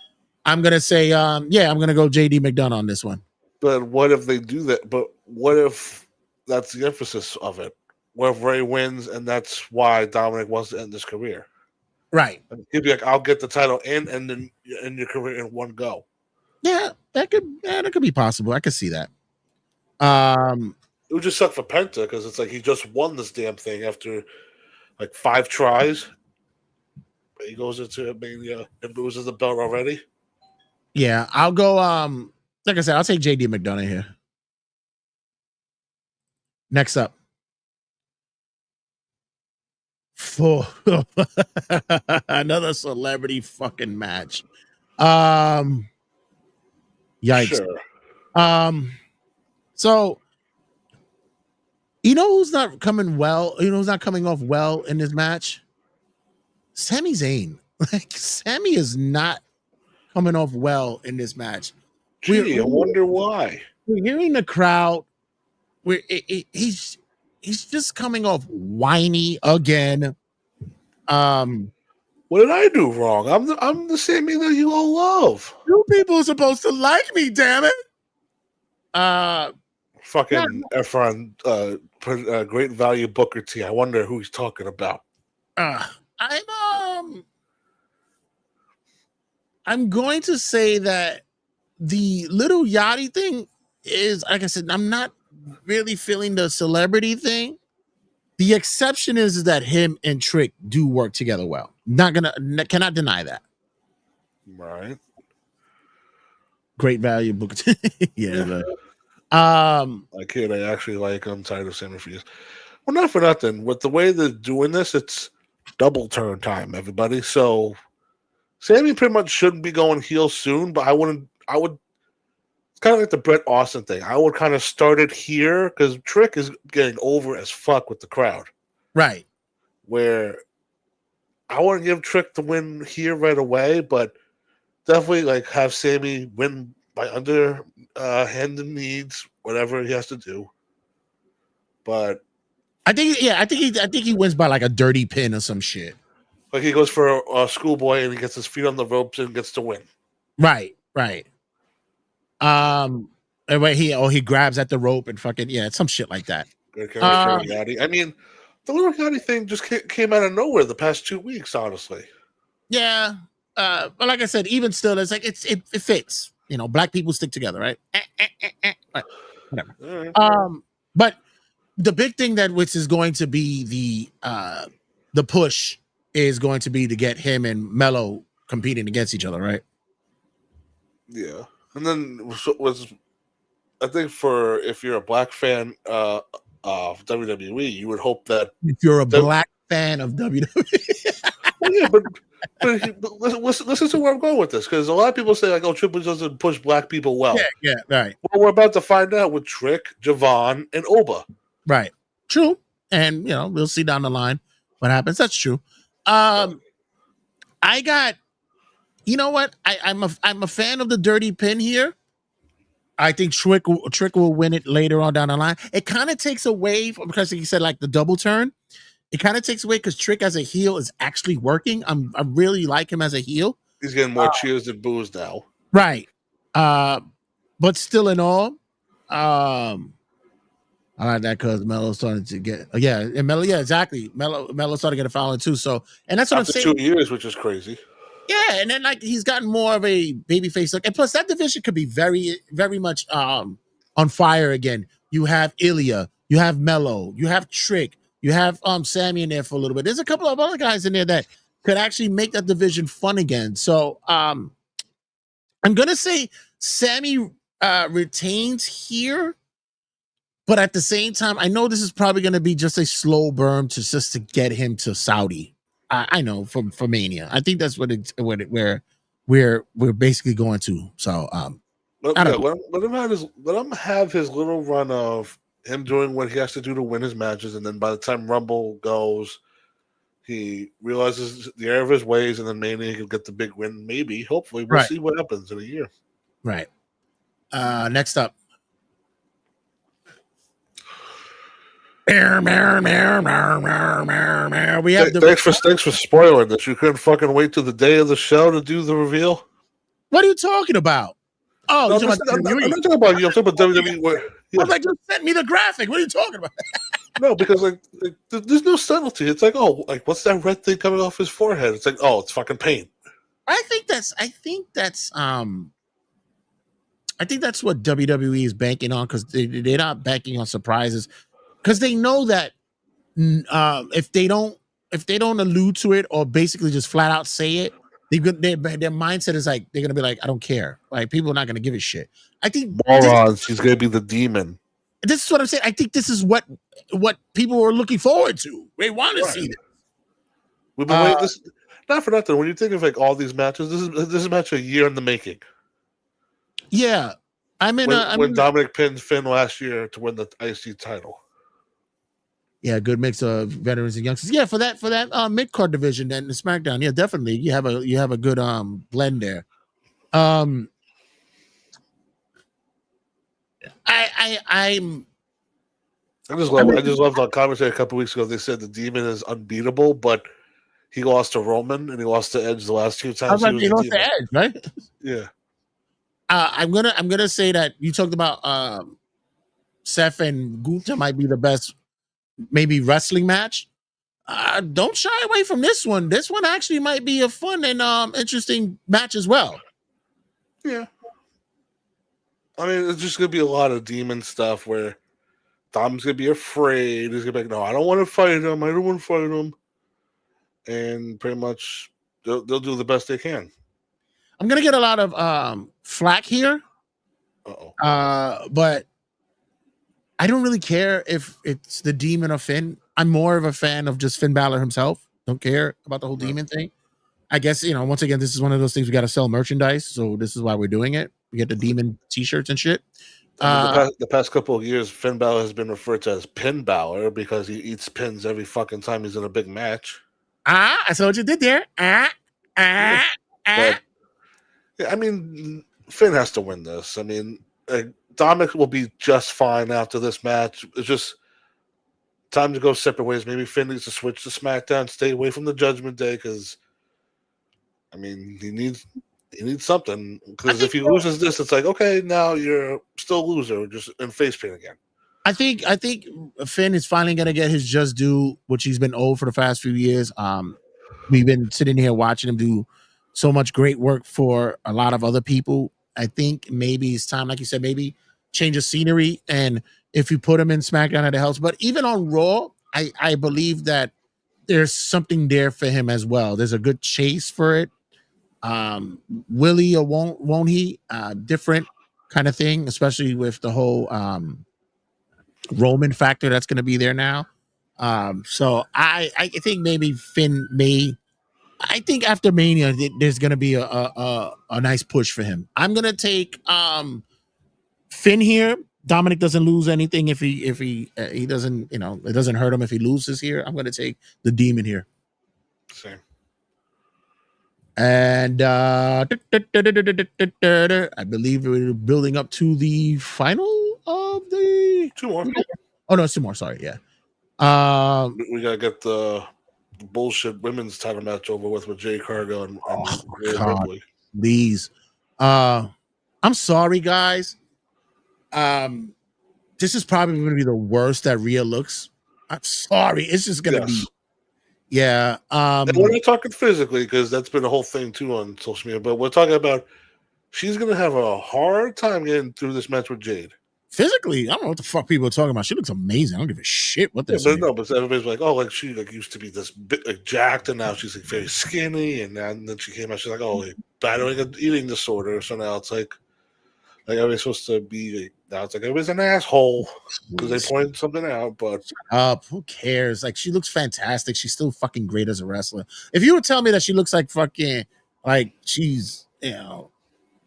I'm gonna say, I'm gonna go JD McDonough on this one. But what if they do that? But what if that's the emphasis of it? What if Ray wins and that's why Dominic wants to end his career? Right. And he'd be like, I'll get the title and end your career in one go. Yeah, that could be possible. I could see that. It would just suck for Penta because it's like he just won this damn thing after like 5 tries. He goes into Mania and loses the belt already. Yeah, I'll go. Like I said, I'll take JD McDonough here. Next up, for another celebrity fucking match. Yikes. Sure. So you know who's not coming well? You know who's not coming off well in this match? Sami Zayn. Like Sami is not coming off well in this match. Gee, I wonder why. We're hearing the crowd. He's just coming off whiny again. What did I do wrong? I'm the Sami that you all love. You people are supposed to like me, damn it. Fucking Efron, great value Booker T. I wonder who he's talking about. I'm going to say that the Little Yachty thing is, like I said, I'm not really feeling the celebrity thing. The exception is that him and Trick do work together well. Cannot deny that. Right. Great value book. Yeah. Like kid, I actually like Tired of Sami Fierce. Well, not for nothing. With the way they're doing this, it's double turn time, everybody. So Sami pretty much shouldn't be going heel soon, but I would it's kind of like the Bret Austin thing. I would kind of start it here because Trick is getting over as fuck with the crowd. Right. Where I want to give Trick the win here right away, but definitely like have Sami win by hand and needs, whatever he has to do. But I think he wins by like a dirty pin or some shit. Like he goes for a schoolboy and he gets his feet on the ropes and gets to win. Right. And when he grabs at the rope and fucking some shit like that. I mean, the Little Yachty thing just came out of nowhere the past 2 weeks, honestly. Yeah. But like I said, even still, it's like it fits. You know, black people stick together, right? Right. Whatever. Right. But the big thing which is going to be the push is going to be to get him and Mello competing against each other, right? Yeah. And then I think if you're a black fan of WWE, you would hope that if you're a black fan of WWE. Well, yeah, but listen to where I'm going with this, because a lot of people say like, "Oh, Triple H doesn't push black people well." Yeah, right. Well, we're about to find out with Trick, Javon, and Oba. Right. True. And we'll see down the line what happens. That's true. I got. You know what? I'm a fan of the dirty pin here. I think Trick will win it later on down the line. It kind of takes away from, because he said like the double turn. It kind of takes away because Trick as a heel is actually working. I really like him as a heel. He's getting more cheers than boos now. Right. But still in all, I like that because Melo's starting to get and Melo, exactly. Melo started to get a following too. So, and that's what After I'm saying. 2 years, which is crazy. Yeah, and then like he's gotten more of a babyface look, and plus that division could be very, very much on fire again. You have Ilya, you have Mello, you have Trick, you have Sammy in there for a little bit. There's a couple of other guys in there that could actually make that division fun again. So I'm gonna say Sammy retains here, but at the same time, I know this is probably gonna be just a slow burn to get him to Saudi. I know for Mania. I think that's where we're basically going to. So I don't know. Let him have his little run of him doing what he has to do to win his matches, and then by the time Rumble goes, he realizes the error of his ways, and then Mania he'll get the big win. Maybe, hopefully, we'll see what happens in a year. Right. Next up. We have thanks for spoiling this. You couldn't fucking wait till the day of the show to do the reveal. What are you talking about? Oh, no, I'm not talking about you. I'm talking about WWE. Yeah. I was like, just sent me the graphic. What are you talking about? No, because like there's no subtlety. It's like, oh, like what's that red thing coming off his forehead? It's like, oh, it's fucking paint. I think that's what WWE is banking on, because they're not banking on surprises, because they know that if they don't allude to it or basically just flat out say it, their mindset is like they're gonna be like, I don't care. Like people are not gonna give a shit. I think morons. She's gonna be the demon. This is what I'm saying. I think this is what people are looking forward to. They want to see this. We've been waiting. This, not for nothing. When you think of like all these matches, this is a match a year in the making. Yeah, when Dominic pinned Finn last year to win the IC title. Yeah, good mix of veterans and youngsters. Yeah, for that mid card division and the SmackDown. Yeah, definitely. You have a good blend there. I just love the commentary a couple weeks ago. They said the Demon is unbeatable, but he lost to Roman and he lost to Edge the last 2 times. He lost to Edge, right? Yeah. I'm gonna say that you talked about Seth and Gunther might be the best maybe wrestling match. Don't shy away from this one. This one actually might be a fun and interesting match as well. Yeah. I mean, it's just gonna be a lot of demon stuff where Dom's gonna be afraid. He's gonna be like, no, I don't want to fight him. I don't want to fight him. And pretty much they'll do the best they can. I'm gonna get a lot of flack here. But I don't really care if it's the Demon or Finn. I'm more of a fan of just Finn Balor himself. Don't care about the whole Demon thing. I guess, once again, this is one of those things we got to sell merchandise. So this is why we're doing it. We get the Demon t-shirts and shit. The past couple of years, Finn Balor has been referred to as Pin Balor because he eats pins every fucking time he's in a big match. I saw what you did there. But, yeah, I mean, Finn has to win this. I mean, Dominic will be just fine after this match. It's just time to go separate ways. Maybe Finn needs to switch to SmackDown, stay away from the Judgment Day, because I mean he needs something. Because if he loses this, it's like, okay, now you're still a loser, just in face paint again. I think Finn is finally gonna get his just due, which he's been owed for the past few years. We've been sitting here watching him do so much great work for a lot of other people. I think maybe it's time, like you said, maybe change of scenery. And if you put him in SmackDown, it helps. But even on Raw, I believe that there's something there for him as well. There's a good chase for it. Will he or won't he? Different kind of thing, especially with the whole Roman factor that's going to be there now. So I think maybe Finn may. I think after Mania, there's going to be a nice push for him. I'm going to take Finn here. Dominic doesn't lose anything if he doesn't, it doesn't hurt him if he loses here. I'm going to take the Demon here. Same. And I believe we're building up to the final of the 2 more. Oh no, it's 2 more. Sorry, yeah. We gotta get the bullshit women's title match over with Jay Cargo and Ripley. Please. I'm sorry, guys. This is probably going to be the worst that Rhea looks. I'm sorry. It's just going to be. Yeah. And we're not talking physically because that's been a whole thing too on social media, but we're talking about she's gonna have a hard time getting through this match with Jade. Physically, I don't know what the fuck people are talking about. She looks amazing. I don't give a shit what they're Yeah, but saying. no, but everybody's like, oh, like she like used to be this bit like jacked, and now she's like very skinny, and then she came out, she's like, oh, like, battling an eating disorder. So now it's like everybody's supposed to be like, now it's like everybody's an asshole because they pointed something out, but Who cares? Like, she looks fantastic. She's still fucking great as a wrestler. If you would tell me that she looks like fucking like she's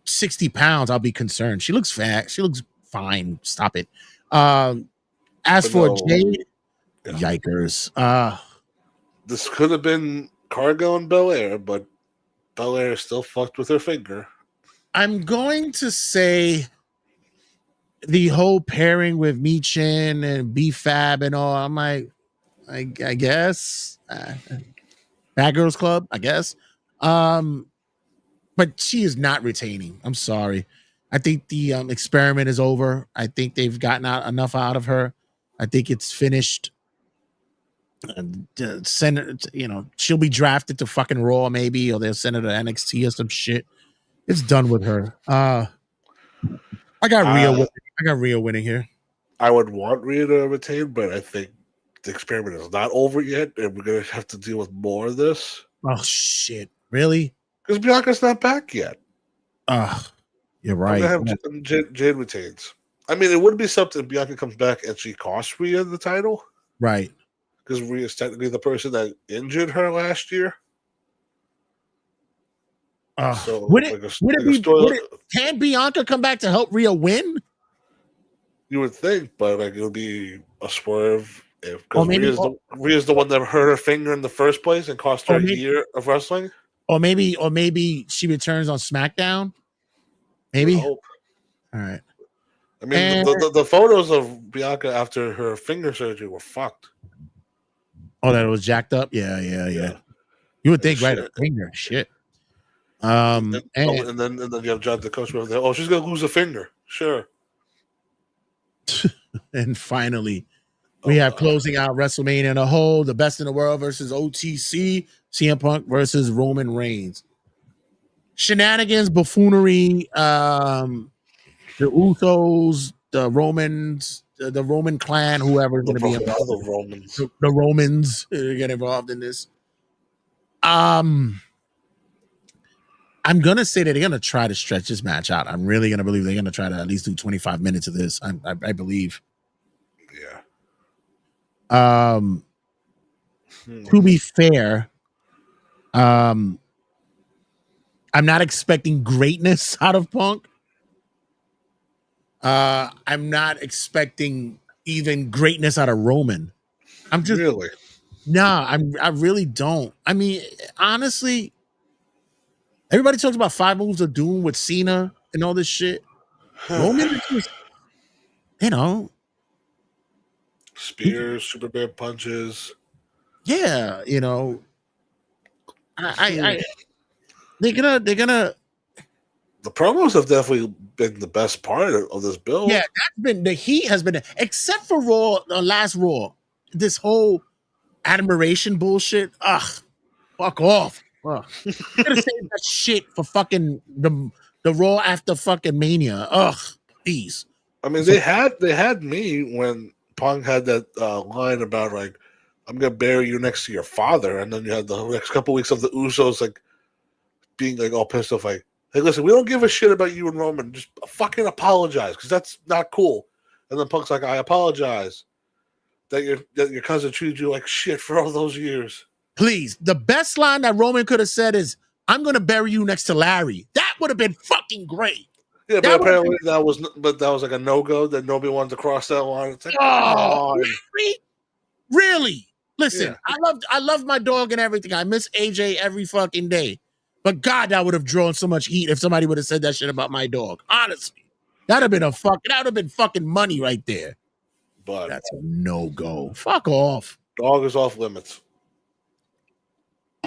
60 pounds, I'll be concerned. She looks fat. She looks fine. Stop it. As but for no, Jade, yeah. yikers. This could have been Cargo and Belair, but Belair still fucked with her finger. I'm going to say the whole pairing with Michin and B-Fab and all, I'm like, I guess. Bad Girls Club, I guess. But she is not retaining. I'm sorry. I think the experiment is over. I think they've gotten enough out of her. I think it's finished. Send her, she'll be drafted to fucking Raw maybe, or they'll send her to NXT or some shit. It's done with her. I got Rhea winning here. I would want Rhea to retain, but I think the experiment is not over yet, and we're gonna have to deal with more of this. Oh shit! Really? Because Bianca's not back yet. You're right. I'm gonna have Jade retains. I mean, it would be something if Bianca comes back and she costs Rhea the title. Right. Because Rhea's technically the person that injured her last year. So can Bianca come back to help Rhea win? You would think, but like it would be a swerve because Rhea's the one that hurt her finger in the first place and cost her a year of wrestling. Or maybe she returns on SmackDown. Maybe. All right. I mean, the photos of Bianca after her finger surgery were fucked. Oh, that it was jacked up? Yeah. You would think, right? A finger. Shit. And then you have John the coach over there. Oh, she's gonna lose a finger. Sure. And finally, we have closing out WrestleMania in a whole, the best in the world versus OTC, CM Punk versus Roman Reigns. Shenanigans, buffoonery, the Usos, the Romans, the Roman clan, whoever is going to be involved. The Romans get involved in this. I'm going to say that they're going to try to stretch this match out. I'm really going to believe they're going to try to at least do 25 minutes of this. I believe. Yeah. To be fair, I'm not expecting greatness out of Punk. I'm not expecting even greatness out of Roman. I'm just really. I really don't. I mean, honestly, everybody talks about 5 moves of doom with Cena and all this shit. Roman is just, spears, Superman punches. Yeah, I they're gonna. The promos have definitely been the best part of this build. Yeah, the heat has been, except for Raw, the last Raw. This whole admiration bullshit. Fuck off. Ugh. I'm gonna save that shit for fucking the Raw after fucking Mania. Please. I mean, they had me when Punk had that line about like, I'm gonna bury you next to your father, and then you had the next couple weeks of the Usos like being like all pissed off, like, hey, listen, we don't give a shit about you and Roman. Just fucking apologize, because that's not cool. And then Punk's like, I apologize that your cousin treated you like shit for all those years. Please, the best line that Roman could have said is, I'm going to bury you next to Larry. That would have been fucking great. Yeah, but apparently that was like a no-go, that nobody wanted to cross that line. It's like, really? Listen, yeah. I love my dog and everything. I miss AJ every fucking day. But God, that would have drawn so much heat if somebody would have said that shit about my dog. Honestly, that would have been fucking money right there. But that's a no-go. Fuck off. Dog is off limits.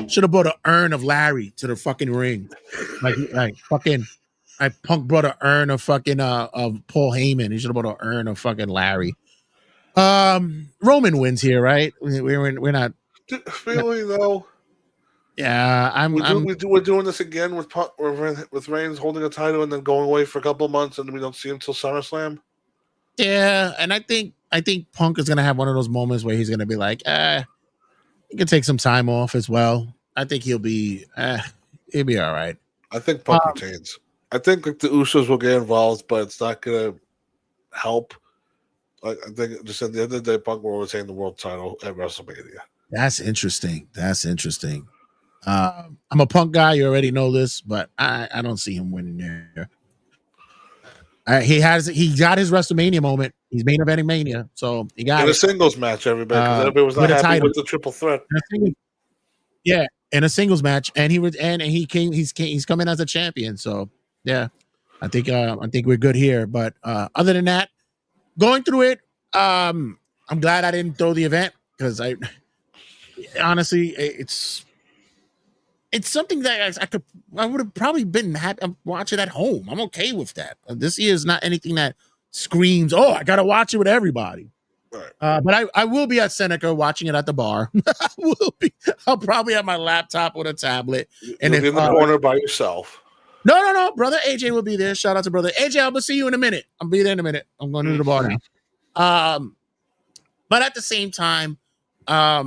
Should have brought an urn of Larry to the fucking ring. Like Punk brought an urn of fucking of Paul Heyman. He should have brought an urn of fucking Larry. Roman wins here, right? We're not Really though. Yeah, we're doing this again with Reigns holding a title and then going away for a couple months, and we don't see him till SummerSlam. Yeah, and I think Punk is gonna have one of those moments where he's gonna be like, he can take some time off as well. I think he'll be all right. I think Punk retains. I think like the Usos will get involved, but it's not gonna help. Like I think just at the end of the day, Punk will retain the world title at WrestleMania. That's interesting. I'm a Punk guy. You already know this, but I don't see him winning there. He got his WrestleMania moment. He's main eventing Mania, so he got in a singles match. Everybody was not happy with the triple threat. In a singles match, and he's coming as a champion. So yeah, I think we're good here. But other than that, going through it, I'm glad I didn't throw the event because honestly, it's something that I would have probably been happy to watch it at home. I'm okay with that. This year is not anything that screams, "Oh, I gotta watch it with everybody." Right. But I will be at Seneca watching it at the bar. I'll probably have my laptop with a tablet. And in the corner by yourself. No, brother AJ will be there. Shout out to brother AJ. I'm gonna see you in a minute. I'll be there in a minute. I'm going to the bar now. But at the same time, I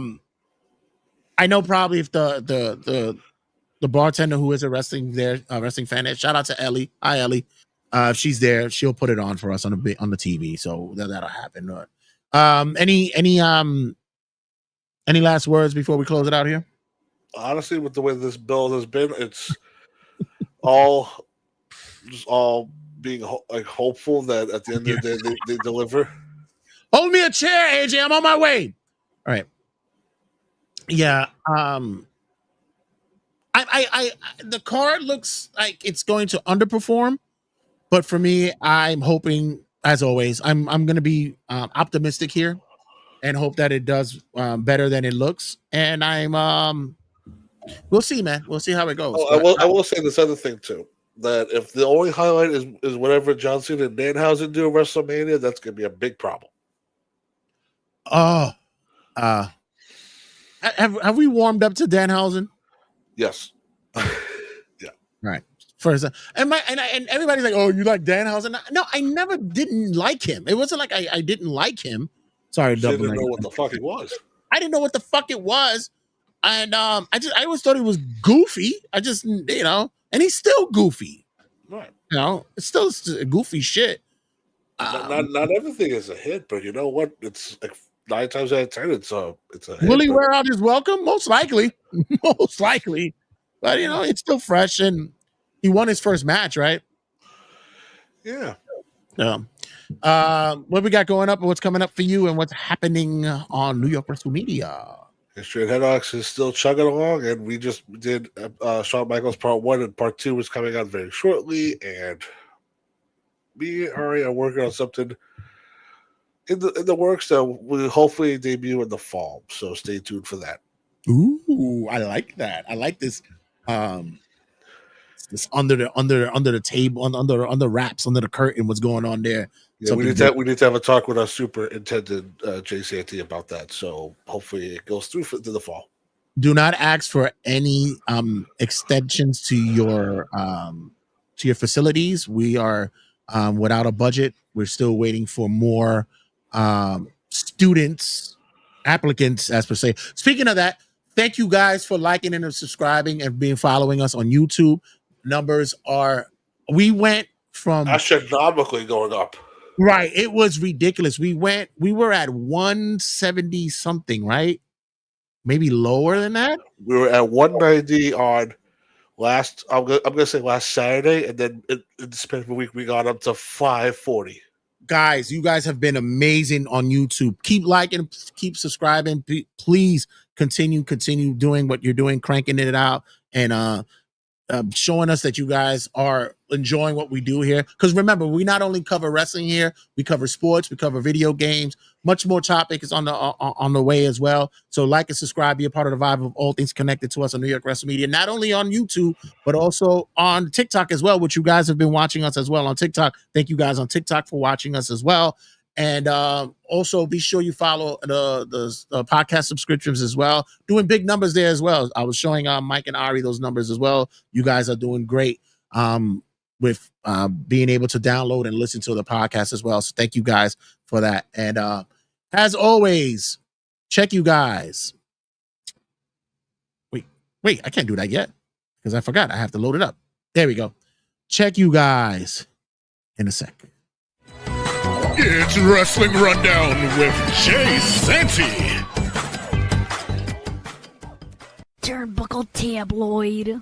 know probably if the bartender who is a wrestling fan, shout out to Ellie. Hi Ellie. If she's there, she'll put it on for us on the TV. So that'll happen. Any last words before we close it out here? Honestly, with the way this build has been, it's all being hopeful that at the end of the day they deliver. Hold me a chair, AJ. I'm on my way. All right. Yeah. I the card looks like it's going to underperform, but for me, I'm hoping, as always, I'm going to be optimistic here and hope that it does better than it looks. And we'll see, man. We'll see how it goes. I will say this other thing too, that if the only highlight is whatever John Cena and Danhausen do at WrestleMania, that's going to be a big problem. Have we warmed up to Danhausen? Yes. Yeah. Right. First, and everybody's like, "Oh, you like Danhausen?" No, I never didn't like him. It wasn't like I didn't like him. Sorry, you didn't know what the fuck it was. I didn't know what the fuck it was, and I always thought he was goofy. And he's still goofy. Right. It's still goofy shit. Not everything is a hit, but you know what? It's like 9 times out of 10, it's a hit. Will he wear out his welcome? Most likely. Most likely. But, it's still fresh, and he won his first match, right? Yeah. What we got going up and what's coming up for you and what's happening on New York WrestleMania? History and Headlocks is still chugging along, and we just did Shawn Michaels Part 1, and Part 2 is coming out very shortly, and me and Ari are working on something in the works that will hopefully debut in the fall, so stay tuned for that. Ooh, I like that. I like this. This under the table, under wraps, under the curtain, what's going on there? Yeah, we need to have a talk with our superintendent Jay Santee about that. So hopefully it goes through to the fall. Do not ask for any extensions to your facilities. We are without a budget. We're still waiting for more applicants, as per se. Speaking of that, thank you guys for liking and subscribing and following us on YouTube. We went from astronomically going up. Right. It was ridiculous. We were at 170 something, right? Maybe lower than that. We were at 190 on I'm gonna say last Saturday, and then in the span of a week we got up to 540. Guys, you guys have been amazing on YouTube. Keep liking, keep subscribing. Please continue doing what you're doing, cranking it out, and showing us that you guys are enjoying what we do here. Because remember, we not only cover wrestling here, we cover sports, we cover video games. Much more topic is on the way as well. So like and subscribe, be a part of the vibe of all things connected to us on New York WrestleMania, not only on YouTube, but also on TikTok as well, which you guys have been watching us as well on TikTok. Thank you guys on TikTok for watching us as well. And also be sure you follow the podcast subscriptions as well. Doing big numbers there as well. I was showing Mike and Ari those numbers as well. You guys are doing great with being able to download and listen to the podcast as well. So thank you guys for that. And as always, check you guys. Wait, I can't do that yet because I forgot. I have to load it up. There we go. Check you guys in a sec. It's Wrestling Rundown with Jay Santee. Turnbuckle Tabloid.